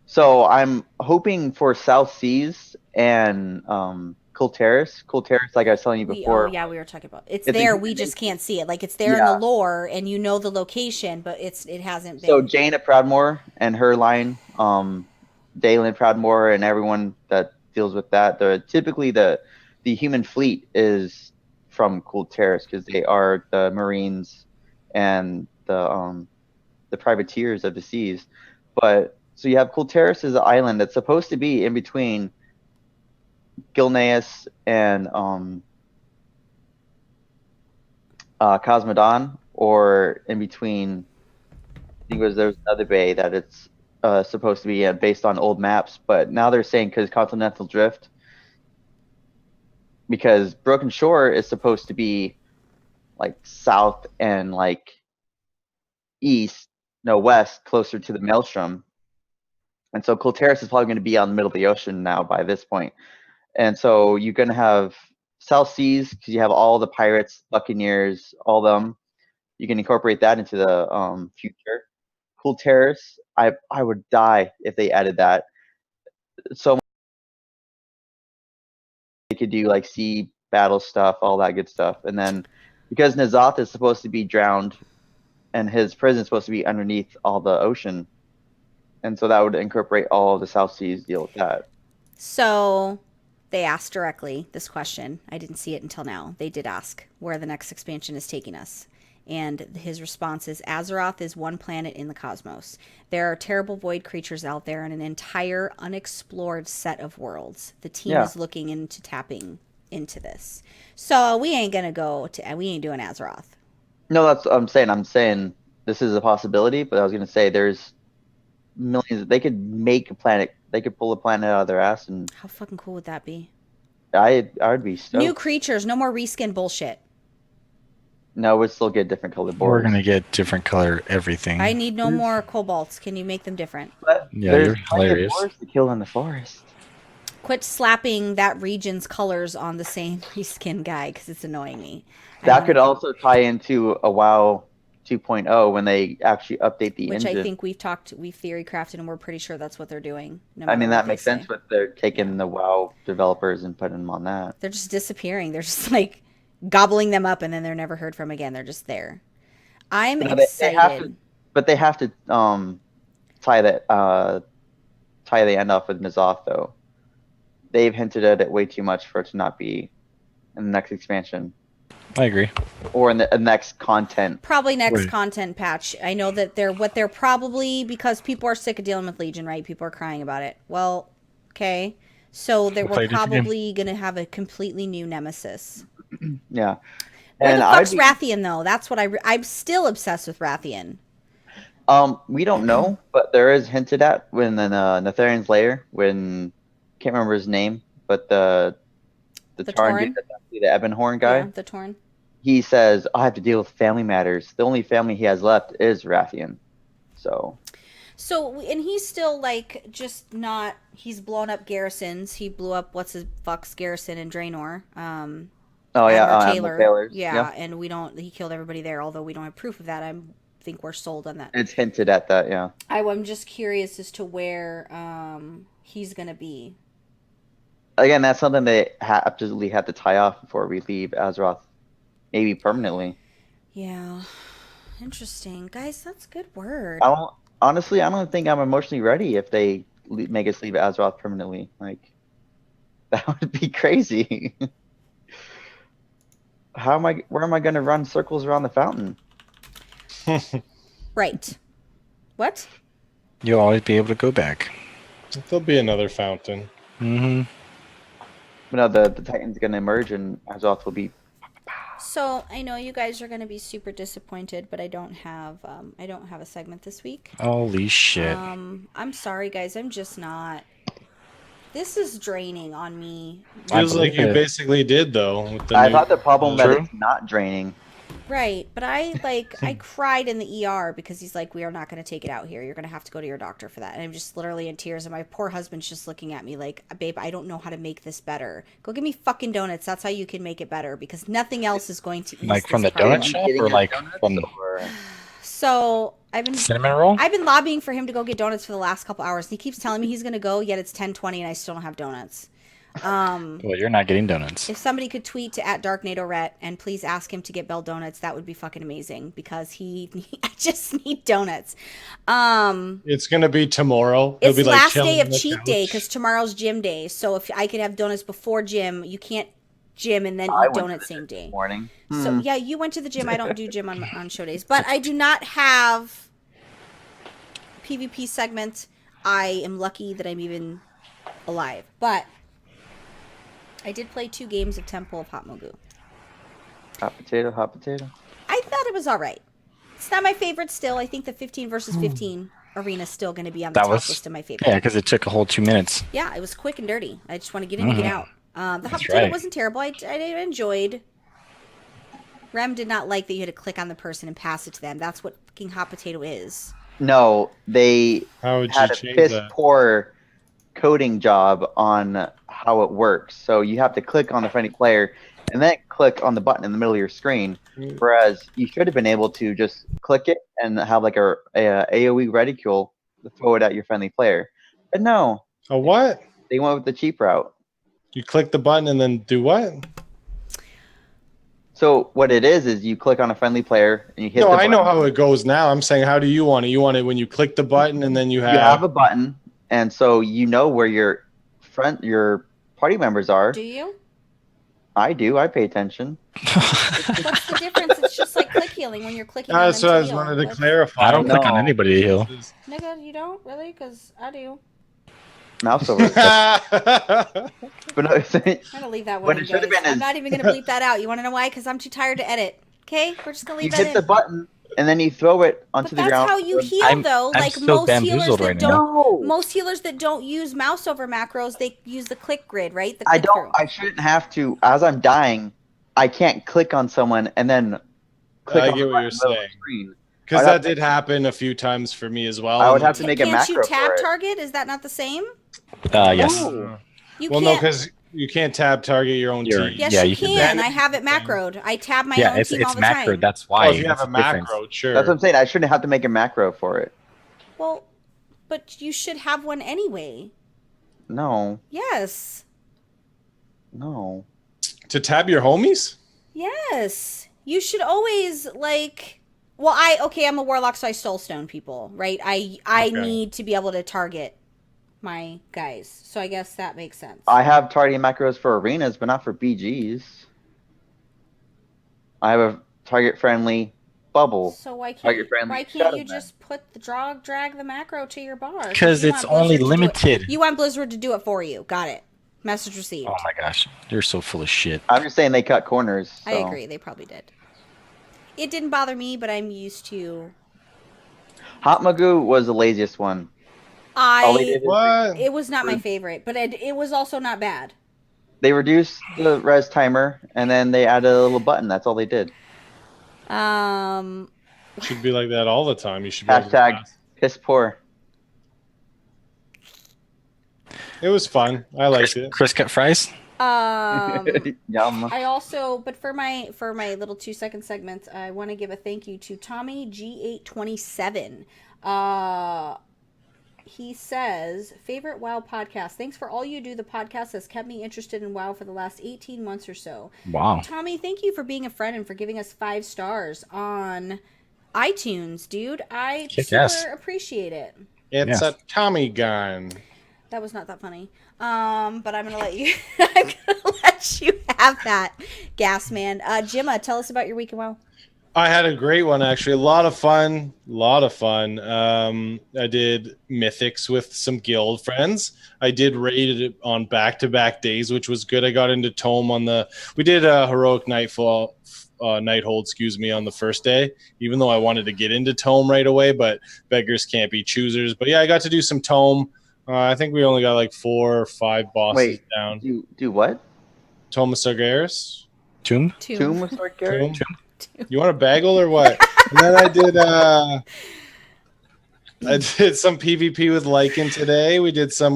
So I'm hoping for South Seas and Kulteris. Kulteris, like I was telling you before. We were talking about it's It's there. a- We just can't see it. Like it's there in the lore, and you know the location, but it hasn't been. So Jane at Proudmoore and her line, Dalen Proudmoore and everyone that deals with that. Typically the human fleet is from Kulteris because they are the Marines and the privateers of the seas. But so you have Kulteris as an island that's supposed to be in between Gilneas and Cosmodon, or in between. I think there's another bay that it's supposed to be based on old maps, but now they're saying because Continental Drift, because Broken Shore is supposed to be like south and like west, closer to the Maelstrom. And so Kulteris is probably going to be on the middle of the ocean now by this point. And so you're going to have South Seas because you have all the pirates, buccaneers, all them. You can incorporate that into the future. Kulteris, I would die if they added that. So they could do like sea battle stuff, all that good stuff. And then because N'Zoth is supposed to be drowned and his prison is supposed to be underneath all the ocean. And so that would incorporate all of the South Seas, deal with that. So they asked directly this question. I didn't see it until now. They did ask where the next expansion is taking us. And his response is, Azeroth is one planet in the cosmos. There are terrible void creatures out there and an entire unexplored set of worlds. The team is looking into tapping into this. So we ain't doing Azeroth. No, that's what I'm saying. I'm saying this is a possibility, but I was going to say there's millions. They could make a planet. They could pull a planet out of their ass. And how fucking cool would that be? I would be stoked. New creatures, no more reskin bullshit. No, we'd still get different colored borders. We're going to get different color everything. I need no more kobolds. Can you make them different? But yeah, you're hilarious. Boars to kill in the forest. Quit slapping that region's colors on the same reskin guy because it's annoying me. That could also tie into a WoW 2.0 when they actually update the engine. Which I think we've theory crafted, and we're pretty sure that's what they're doing. I mean, that makes sense, but they're taking the WoW developers and putting them on that. They're just disappearing. They're just like gobbling them up, and then they're never heard from again. They're just there. I'm excited. They have to tie the end off with N'Zoth, though. They've hinted at it way too much for it to not be in the next expansion. I agree. Or in the next content. Probably next content patch. I know that they're probably, because people are sick of dealing with Legion, right? People are crying about it. Well, okay. So we're probably going to have a completely new nemesis. Yeah. Where the fuck's Rathian, though? That's what I'm still obsessed with Rathian. We don't know, but there is hinted at when the Netherian's lair, when, can't remember his name, but the Tarn, the Ebonhorn guy. Yeah, the Torn. He says, I have to deal with family matters. The only family he has left is Rathian. So, and he's still, like, just not... He's blown up garrisons. He blew up what's-his-fuck's garrison in Draenor. Taylor. Yeah, and he killed everybody there, although we don't have proof of that. I think we're sold on that. It's hinted at that, yeah. I'm just curious as to where he's going to be. Again, that's something they absolutely have to tie off before we leave Azeroth. Maybe permanently. Yeah. Interesting. Guys, that's a good word. Honestly, I don't think I'm emotionally ready if they make us leave Azeroth permanently. Like, that would be crazy. Where am I going to run circles around the fountain? Right. What? You'll always be able to go back. There'll be another fountain. Mm-hmm. But no, the Titan's going to emerge and Azeroth will be... So I know you guys are going to be super disappointed, but I don't have a segment this week. Holy shit! I'm sorry, guys. I'm just not. This is draining on me. Feels like you basically did though. I thought the problem that it's not draining. Right, but I cried in the ER because he's like, we are not going to take it out here. You're going to have to go to your doctor for that. And I'm just literally in tears. And my poor husband's just looking at me like, babe, I don't know how to make this better. Go give me fucking donuts. That's how you can make it better because nothing else is going to ease like from the problem. donut shop or like from the... So I've been cinnamon roll. I've been lobbying for him to go get donuts for the last couple hours. He keeps telling me he's going to go, yet it's 10:20 and I still don't have donuts. Well, you're not getting donuts. If somebody could tweet to @DarkNadoRet and please ask him to get Bell donuts, that would be fucking amazing because I just need donuts. It's gonna be tomorrow. It's be last day of cheat day because tomorrow's gym day. So if I could have donuts before gym, you can't gym and then eat donuts same day. Morning. So yeah, you went to the gym. I don't do gym on show days, but I do not have PvP segment. I am lucky that I'm even alive, but. I did play 2 games of Temple of Hot Mogu. Hot potato. I thought it was all right. It's not my favorite still. I think the 15 versus 15 arena is still going to be on the top list of my favorites. Yeah, because it took a whole 2 minutes. Yeah, it was quick and dirty. I just want to get in and get out. The hot potato right. wasn't terrible. I enjoyed. Rem did not like that you had to click on the person and pass it to them. That's what fucking hot potato is. No, they How would had you a change piss that? poor coding job on how it works. So you have to click on the friendly player and then click on the button in the middle of your screen. Whereas you should have been able to just click it and have like a AoE reticule to throw it at your friendly player. But no, A what? they went with the cheap route. You click the button and then do what? So what it is you click on a friendly player and you hit No, the I button. know how it goes now. I'm saying, how do you want it? You want it when you click the button and then you You have have a button, and so you know where your party members are. Do you? I do. I pay attention. What's the difference? It's just like click healing when you're clicking. on That's them what to I was heal. wanted to What's- clarify. I don't click on No. anybody to heal. Nigga, you don't really? Because I do. Mouse over. But no, I'm gonna leave that one. What in, it should have guys. been I'm is- not even gonna bleep that out. You want to know why? Because I'm too tired to edit. Okay, we're just gonna you leave that hit in. the button and then you throw it But onto the that's ground. how you heal, I'm- though. I'm Like so most healers bamboozled that right don't, now. No, most healers that don't use mouse over macros, they use the click grid, right? The I click don't. through. I shouldn't have to. As I'm dying, I can't click on someone and then click I on get the what button you're in the middle of saying. the screen. Because I'd that have to- did happen a few times for me as well. I would and- have to make a Can't you macro tab for it. target? Is that not the same? Yes. No. You Well, no, can't. because you can't tab target your own You're- team. Yes, Yeah, you you can. can. Then- I have it macroed. I tab my Yeah, own it's team all the macro. time. That's why. Oh, if you have That's a the difference. macro, sure. That's what I'm saying. I shouldn't have to make a macro for it. Well, but you should have one anyway. No, Yes. no. To tab your homies? Yes. You should always like. Well, I'm a warlock, so I stole stone people, right? I Okay. need to be able to target my guys, so I guess that makes sense. I have targeting macros for arenas, but not for BGs. I have a target friendly bubble. So why Target can't friendly why can't shadow you man. just put the drag the macro to your bar? 'Cause you it's want only Blizzard to do it. limited. You want Blizzard to do it for you. Got it. Message received. Oh my gosh, you're so full of shit. I'm just saying they cut corners. So. I agree. They probably did. It didn't bother me, but I'm used to. Hot Magoo was the laziest one. All they did is What? It was not my favorite, but it was also not bad. they reduced the res timer and then they added a little button. That's all they did. Should be like that all the time. You should be able to Hashtag pass. piss poor. It was fun. I liked it. Chris cut fries. Yum. I also, but for my little 2-second segment, I want to give a thank you to Tommy G827. He says, favorite WoW podcast. Thanks for all you do. The podcast has kept me interested in WoW for the last 18 months or so. Wow. Tommy, thank you for being a friend and for giving us 5 stars on iTunes, dude. I Kick super ass. appreciate it. It's Yeah. a Tommy gun. That was not that funny. But I'm gonna let you. I'm gonna let you have that, Gas Man. Jimma, tell us about your week in WoW. I had a great one, actually. A lot of fun. I did Mythics with some guild friends. I did raid it on back-to-back days, which was good. I got into Tome on the... We did a Heroic Nighthold, on the first day, even though I wanted to get into Tome right away, but beggars can't be choosers. But yeah, I got to do some Tome. I think we only got like 4 or 5 bosses Wait, down. do what? Tome of Sargeras. Tomb. Tomb with Sword Garrett? Tomb. You want a bagel or what? And then I did some PvP with Lycan today. We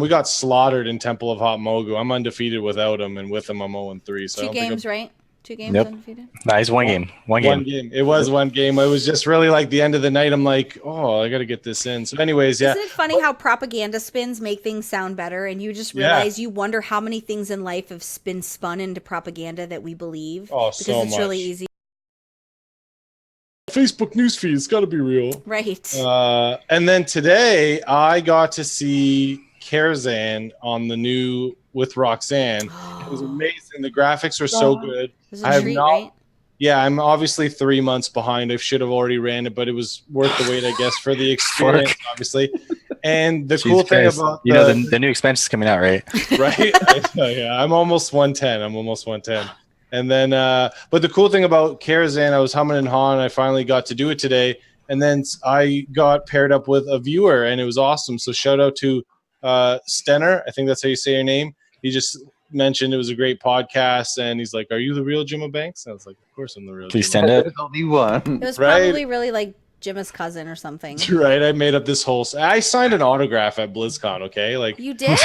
got slaughtered in Temple of Hot Mogu. I'm undefeated without him, and with him I'm 0-3. So I 2 don't think games, right? 2 games Yep. undefeated. Nice, one game. One One game. game. It was one game. It was just really like the end of the night. I'm like, oh, I got to get this in. So, anyways, yeah. Isn't it funny how propaganda spins make things sound better, and you just Yeah. realize you wonder how many things in life have been spun into propaganda that we believe? Oh, because so it's really much. easy, Facebook newsfeed. It's got to be real. right? And then today I got to see Karazhan on the new with Roxanne. It was amazing. The graphics are so good. It was I a have treat, not- right? Yeah, I'm obviously 3 months behind. I should have already ran it, but it was worth the wait, I guess, for the experience, obviously. And the cool Jesus thing Christ. about you know the new expansion is coming out, right? right? Yeah, I'm almost 110. And then, but the cool thing about Karazhan, I was humming and hawing. I finally got to do it today, and then I got paired up with a viewer, and it was awesome. So shout out to Stenner. I think that's how you say your name. He just mentioned it was a great podcast, and he's like, "Are you the real Jimmo Banks?" And I was like, "Of course I'm the real." Please Jimmo stand up. There's only one. It was Right. probably really like Jimma's cousin or something. Right, I made up this whole. I signed an autograph at BlizzCon. Okay, like You did?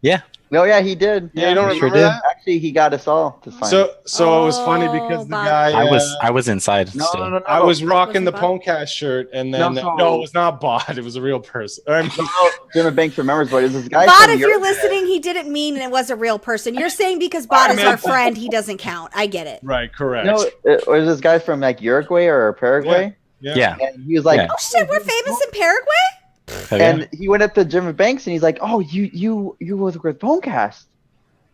Yeah. Oh yeah, he did. yeah, you don't Sure remember did. that? Actually, he got us all to sign. So it was funny because the Bob. guy I was inside no, still. no, no, no. I was rocking the Wasn't PWNCAST shirt, and then No, no, it was not bought. It was a real person. I mean, Jimmy Banks remembers, but it's this guy. Bot, from if you're Europe. listening, he didn't mean it was a real person. You're saying because Bot is our friend, he doesn't count. I get it. right, correct. No, it was this guy from like Uruguay or Paraguay, Yeah. and he was like, Yeah. Oh shit, we're famous in Paraguay? Oh, yeah. and he went up to Jimmy Banks and he's like, "Oh, you was with PWNCAST."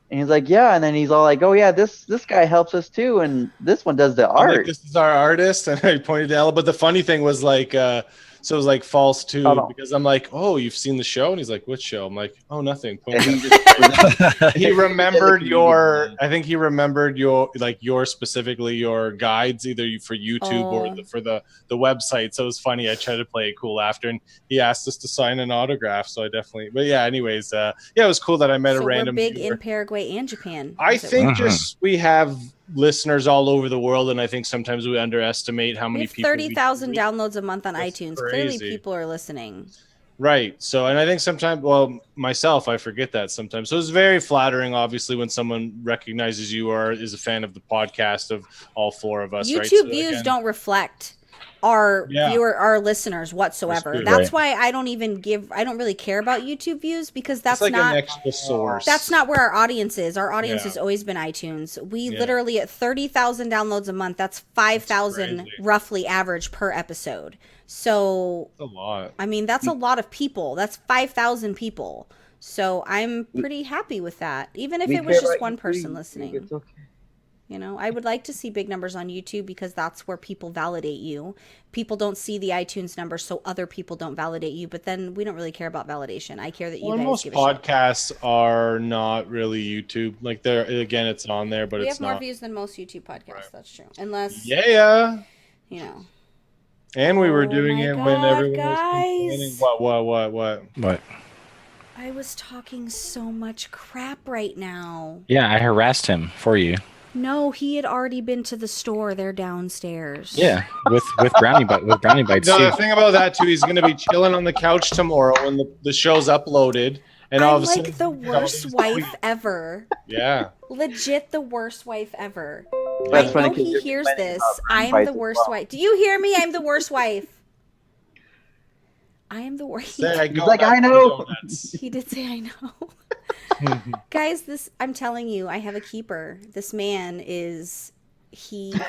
And he's like, "Yeah," and then he's all like, "Oh yeah, this guy helps us too, and this one does the I'm art." like, this is our artist, and I pointed to Ella. But the funny thing was like, so it was like false too, Oh, no. because I'm like, "Oh, you've seen the show?" And he's like, "What show?" I'm like, "Oh, nothing." And he just- He remembered your. I think he remembered your specifically your guides, either for YouTube or Oh. for the website. So it was funny. I tried to play it cool after, and he asked us to sign an autograph. So I definitely. But yeah, anyways, yeah, it was cool that I met So a we're random. big viewer. in Paraguay and Japan. I Is it think right? just we have listeners all over the world, and I think sometimes we underestimate how We many have people. 30,000 we- downloads a month on That's iTunes. Clearly, crazy. people are listening. Right. So, and I think sometimes, well, myself, I forget that sometimes. So it's very flattering, obviously, when someone recognizes you or is a fan of the podcast of all four of us. YouTube right? So views again, don't reflect our Yeah. our listeners whatsoever. That's good. That's Right. why I don't really care about YouTube views because that's it's like not an extra source. that's not where our audience is. Our audience Yeah. has always been iTunes. We Yeah. literally at 30,000 downloads a month. That's 5,000 crazy. roughly average per episode. So, a lot. I mean, that's a lot of people. That's 5,000 people. So, I'm pretty happy with that. Even if We it was care just about one you, person It's listening. okay. You know, I would like to see big numbers on YouTube because that's where people validate you. People don't see the iTunes numbers, so other people don't validate you. But then we don't really care about validation. I care that you Well, guys most give a shit. podcasts are not really YouTube. Like they're again, it's on there, but We it's have more not. views than most YouTube podcasts. Right. That's true. Unless, Yeah. you know. And we were Oh doing my it when God, everyone guys. was complaining. What? What? I was talking so much crap right now. Yeah, I harassed him for you. No, he had already been to the store. They're downstairs. Yeah, with brownie bites No, too. the thing about that too, he's gonna be chilling on the couch tomorrow when the show's uploaded, and all I'm of a sudden, like the worst wife ever. Yeah, Legit the worst wife ever. That's I funny know 'cause he you're hears complaining this. about I am bites the as worst well. wife. Do you hear me? I'm the worst wife. I am the worst. Say I go like, back I to know. donuts. He did say I know. Guys, I'm telling you, I have a keeper. This man is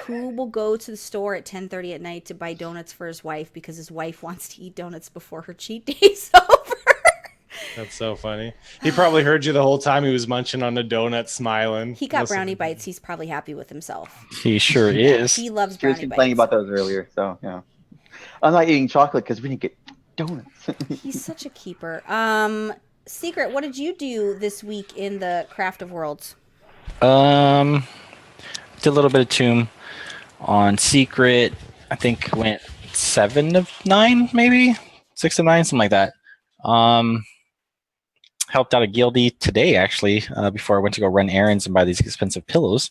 who will go to the store at 10:30 at night to buy donuts for his wife because his wife wants to eat donuts before her cheat day's over. That's so funny. He probably heard you the whole time. He was munching on a donut, smiling. He got Listen. brownie bites. He's probably happy with himself. He sure is. He loves She was brownie complaining bites. about those earlier, so yeah. I'm not eating chocolate because we didn't get donuts. He's such a keeper. Secret, what did you do this week in the Craft of Worlds? Did a little bit of Tomb on Secret. I think went 7 of 9, maybe 6 of 9, something like that. Helped out a guildie today actually. Before I went to go run errands and buy these expensive pillows,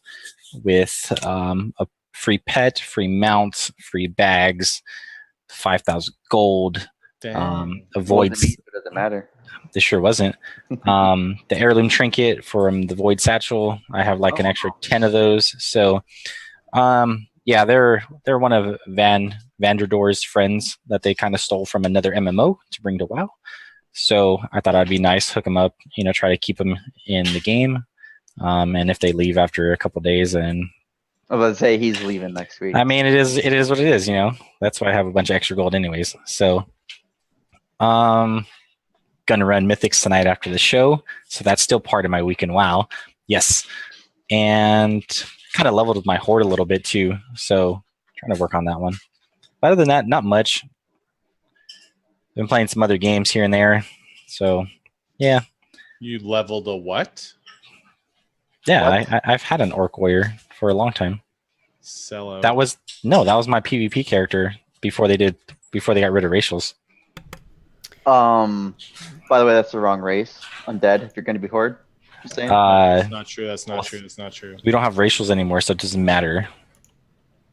with a free pet, free mount, free bags, 5,000 gold. Damn. Avoids. It doesn't matter. This sure wasn't. The heirloom trinket from the Void Satchel. I have like an extra 10 of those. So, yeah, they're one of Vanderdor's friends that they kind of stole from another MMO to bring to WoW. So I thought I'd be nice, hook them up, try to keep them in the game. And if they leave after a couple days, then I was about to say he's leaving next week. I mean, it is what it is. That's why I have a bunch of extra gold, anyways. So, gonna run Mythics tonight after the show, so that's still part of my week in WoW. Yes, and kind of leveled with my horde a little bit too. So trying to work on that one. But other than that, not much. Been playing some other games here and there. So yeah, You leveled a what? yeah. I've had an Orc Warrior for a long time. Sellout. That was my PvP character before they got rid of racials. By the way, that's the wrong race. Undead. If you're going to be horde. Just saying. That's not true. That's not true. That's not true. We don't have racials anymore, so it doesn't matter.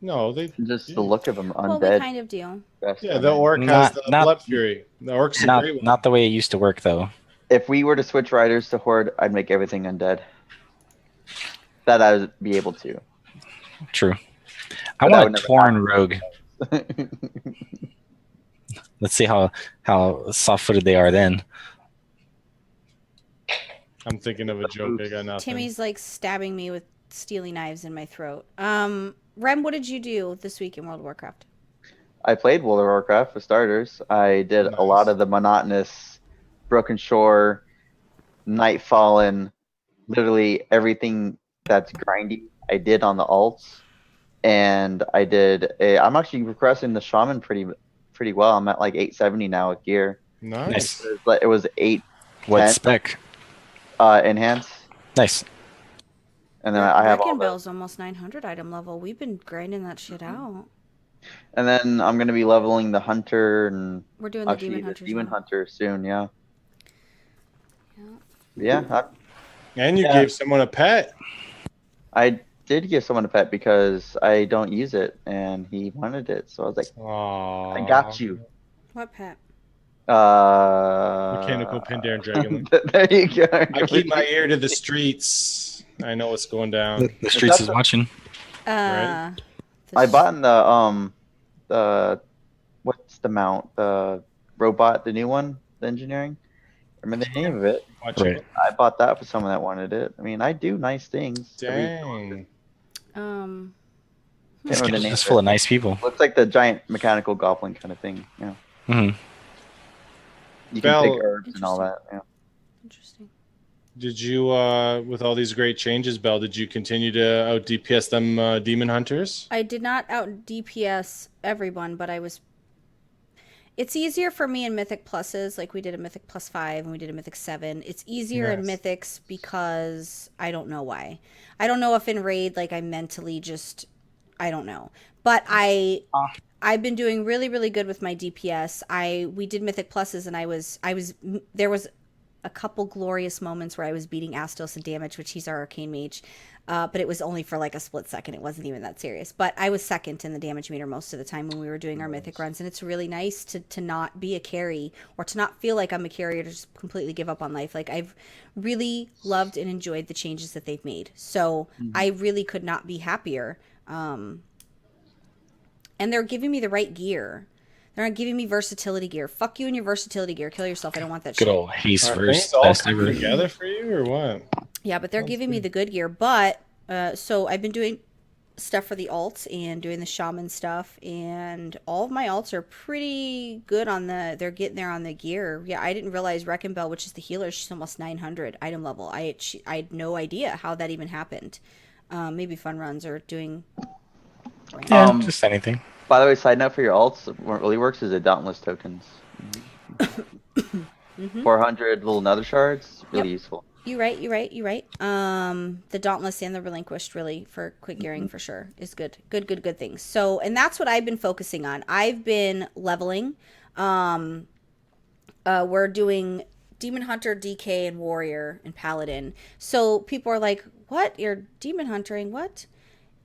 No, they Just the look of them Well, we undead. kind of do. Yeah, the orc has Not- the not- blood fury. The orc's a great one. Not the way it used to work, though. If we were to switch riders to horde, I'd make everything undead. That I would be able to. True. But I that want would a never Tauren rogue. Let's see how soft-footed they are then. I'm thinking of a joke. I got nothing. Timmy's like stabbing me with steely knives in my throat. Rem, what did you do this week in World of Warcraft? I played World of Warcraft for starters. I did a lot of the monotonous Broken Shore, Nightfallen, literally everything that's grindy. I did on the alts, and I'm actually progressing the shaman pretty well. I'm at like 870 now with gear. Nice. It was 8 What 10, spec? enhance, Nice. and then I have all Wrecking the, Bell's almost 900 item level. We've been grinding that shit out. and then I'm gonna be leveling the hunter and We're doing the actually demon the hunters. demon now. hunter soon. Yeah. Yeah. Yeah. And you Yeah. gave someone a pet. I did give someone a pet because I don't use it, and he wanted it. So I was like, Aww. I got you. What pet? Mechanical Pandaren Dragon. There you go. I keep my ear to the streets. I know what's going down. The streets is that watching. Right. I bought in the what's the mount? The robot, the new one, the engineering. I remember the name of it. Watch Right. it. I bought that for someone that wanted it. I mean, I do nice things. Dang. Um, Can't remember the name It's of full it. of nice people. Looks like the giant mechanical goblin kind of thing. Yeah. hmm You Bell- can pick herbs and all that. Yeah. interesting. Did you, with all these great changes, Belle, did you continue to out DPS them demon hunters? I did not out DPS everyone, but I was. It's easier for me in Mythic Pluses, like we did a Mythic Plus 5 and we did a Mythic 7. It's easier in Yes. Mythics because I don't know why. I don't know if in Raid, like I mentally just, I don't know. But I've been doing really, really good with my DPS. We did Mythic Pluses and there was a couple glorious moments where I was beating Astos in damage, which he's our arcane mage. But it was only for like a split second. It wasn't even that serious. But I was second in the damage meter most of the time when we were doing our mythic runs. And it's really nice to not be a carry or to not feel like I'm a carry or to just completely give up on life. Like I've really loved and enjoyed the changes that they've made. So I really could not be happier. And they're giving me the right gear. They're not giving me versatility gear. Fuck you and your versatility gear. Kill yourself. I don't want that Good shit. old haste Are verse. things all Best coming ever. together for you, or what? Yeah, but they're giving me the good gear. But so I've been doing stuff for the alts and doing the shaman stuff, and all of my alts are pretty good on they're getting there on the gear. Yeah, I didn't realize Wrecking Bell, which is the healer, she's almost 900 item level. I had no idea how that even happened. Maybe fun runs are doing. Yeah, just anything. By the way, side note for your alts, what really works is the Dauntless tokens. 400 little nether shards, really useful. You're right. The Dauntless and the Relinquished, really, for quick gearing for sure, is good. Good things. So, and that's what I've been focusing on. I've been leveling. We're doing Demon Hunter, DK, and Warrior, and Paladin. So people are like, what? You're Demon Huntering? What?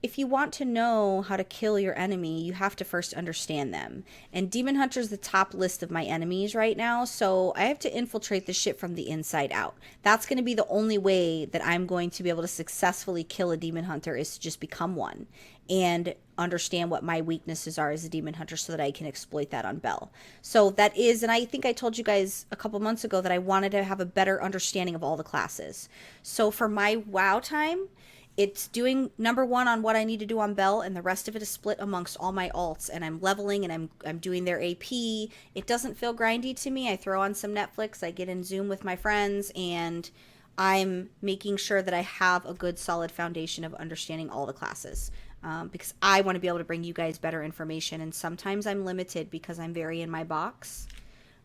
If you want to know how to kill your enemy, you have to first understand them. And Demon Hunter's the top list of my enemies right now, so I have to infiltrate the shit from the inside out. That's going to be the only way that I'm going to be able to successfully kill a Demon Hunter, is to just become one and understand what my weaknesses are as a Demon Hunter so that I can exploit that on Bell. So that is, and I think I told you guys a couple months ago that I wanted to have a better understanding of all the classes. So for my WoW time, it's doing number one on what I need to do on Bell, and the rest of it is split amongst all my alts, and I'm leveling and I'm doing their AP. It doesn't feel grindy to me. I throw on some Netflix, I get in Zoom with my friends, and I'm making sure that I have a good solid foundation of understanding all the classes. Because I want to be able to bring you guys better information, and sometimes I'm limited because I'm very in my box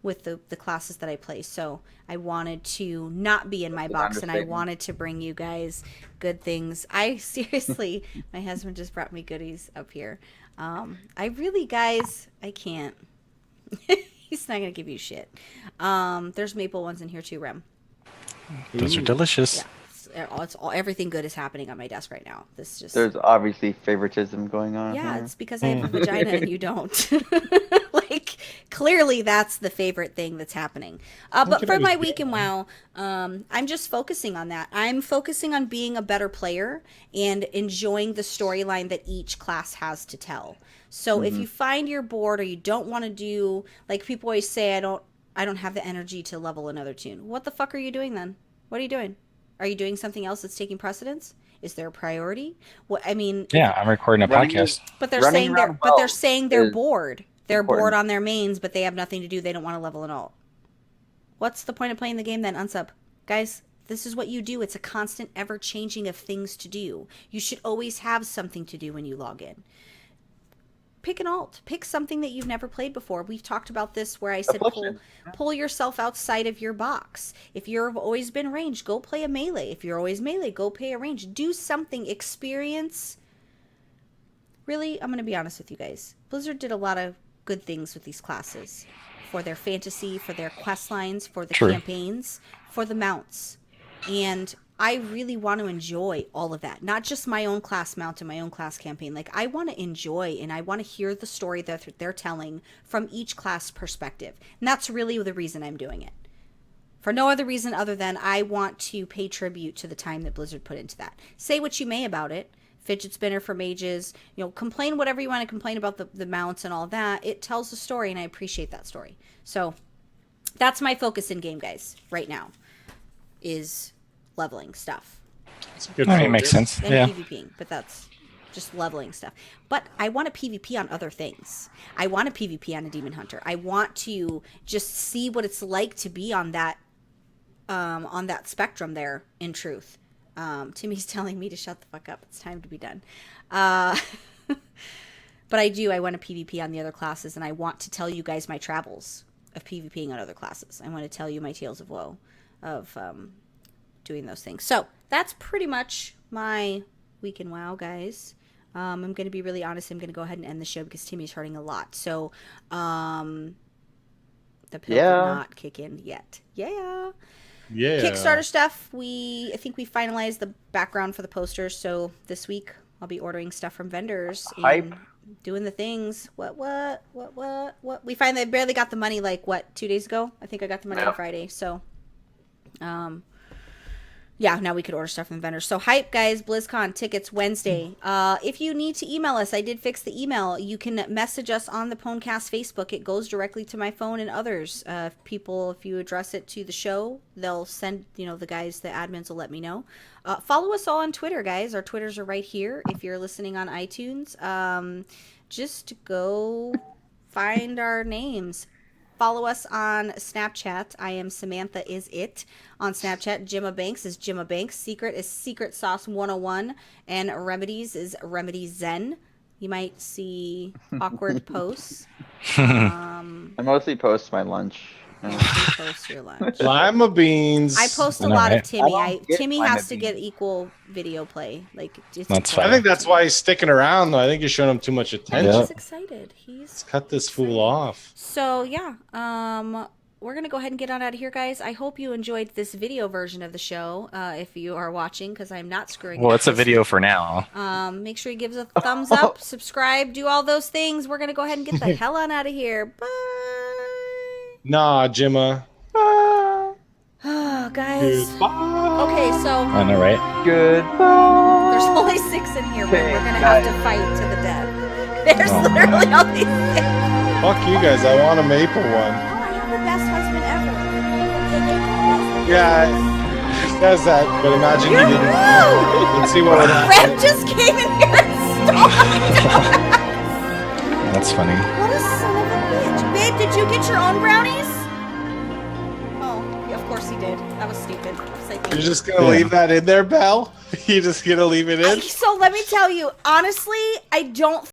with the classes that I play. So I wanted to not be in my box, and I wanted to bring you guys good things. I seriously, my husband just brought me goodies up here. I really, guys, I can't. He's not going to give you shit. There's maple ones in here too, Rem. Those are delicious. Yeah. everything good is happening on my desk right now. This just There's obviously favoritism going on. yeah, here. it's because I have a vagina and you don't. Like, clearly that's the favorite thing that's happening. But for my week in WoW, I'm just focusing on that. I'm focusing on being a better player and enjoying the storyline that each class has to tell. So if you find you're bored or you don't want to do, like people always say, I don't have the energy to level another tune. What the fuck are you doing then? What are you doing? Are you doing something else that's taking precedence? Is there a priority? What I mean, Yeah, I'm recording a podcast. but they're Running saying they're around but they're well saying they're is bored. They're important. bored on their mains, but they have nothing to do. They don't want to level an alt. What's the point of playing the game then, unsub? Guys, this is what you do. It's a constant ever changing of things to do. You should always have something to do when you log in. Pick an alt. Pick something that you've never played before. We've talked about this where I said pull yourself outside of your box. If you've always been ranged, go play a melee. If you're always melee, go play a range. Do something. Experience. Really, I'm going to be honest with you guys. Blizzard did a lot of good things with these classes. For their fantasy, for their quest lines, for the campaigns, for the mounts. And I really want to enjoy all of that. Not just my own class mount and my own class campaign. Like, I want to enjoy and I want to hear the story that they're telling from each class perspective. And that's really the reason I'm doing it. For no other reason other than I want to pay tribute to the time that Blizzard put into that. Say what you may about it. Fidget spinner for mages. You know, complain whatever you want to complain about the mounts and all that. It tells a story and I appreciate that story. So that's my focus in game, guys, right now. Is leveling stuff. Good That makes sense. And Yeah. PvPing, but that's just leveling stuff. But I want to PvP on other things. I want to PvP on a Demon Hunter. I want to just see what it's like to be on that spectrum there, in truth. Timmy's telling me to shut the fuck up. It's time to be done. But I want to PvP on the other classes, and I want to tell you guys my travels of PvPing on other classes. I want to tell you my tales of woe of doing those things. So that's pretty much my week in WoW, guys. I'm going to be really honest. I'm going to go ahead and end the show because Timmy's hurting a lot. So the pill did not kick in yet. Yeah. Kickstarter stuff. I think we finalized the background for the posters. So this week I'll be ordering stuff from vendors and doing the things. What? We finally barely got the money 2 days ago? I think I got the money on Friday. So yeah, now we could order stuff from vendors. So hype, guys. BlizzCon tickets Wednesday. If you need to email us, I did fix the email. You can message us on the PWNCAST Facebook. It goes directly to my phone and others. If you address it to the show, they'll send, the guys, the admins will let me know. Follow us all on Twitter, guys. Our Twitters are right here. If you're listening on iTunes, just go find our names. Follow us on Snapchat. I am Samantha is it on Snapchat. Jimma Banks is Jimma Banks. Secret is Secret Sauce 101. And Remedies is Remedies Zen. You might see awkward posts. I mostly post my lunch. Post your lunch. Lima beans. I post a lot of Timmy. Timmy has to get equal video play. That's fine. I think that's why he's sticking around, though. I think you're showing him too much attention. He's excited. Let's cut this fool off. So yeah, we're gonna go ahead and get on out of here, guys. I hope you enjoyed this video version of the show. If you are watching, because I'm not screwing. Well, it's a video for now. Make sure you give us a thumbs up, subscribe, do all those things. We're gonna go ahead and get the hell on out of here. Bye. Nah, Jimma. Oh, guys. Goodbye. Okay, so I know, right? Goodbye. there's only 6 in here, but Okay, we're gonna have to fight to the death. There's literally only 6. Fuck you guys. I want a maple one. Oh, I have the best husband ever. Yeah, he says that, but imagine You're you didn't. rude. Let's see what would happen. Fred just came in here and stole my That's funny. What a son of a bitch. Babe, did you get your own brownies? Oh, yeah, of course he did. That was stupid. You're just gonna leave that in there, Belle? You're just gonna leave it in? So let me tell you, honestly, I don't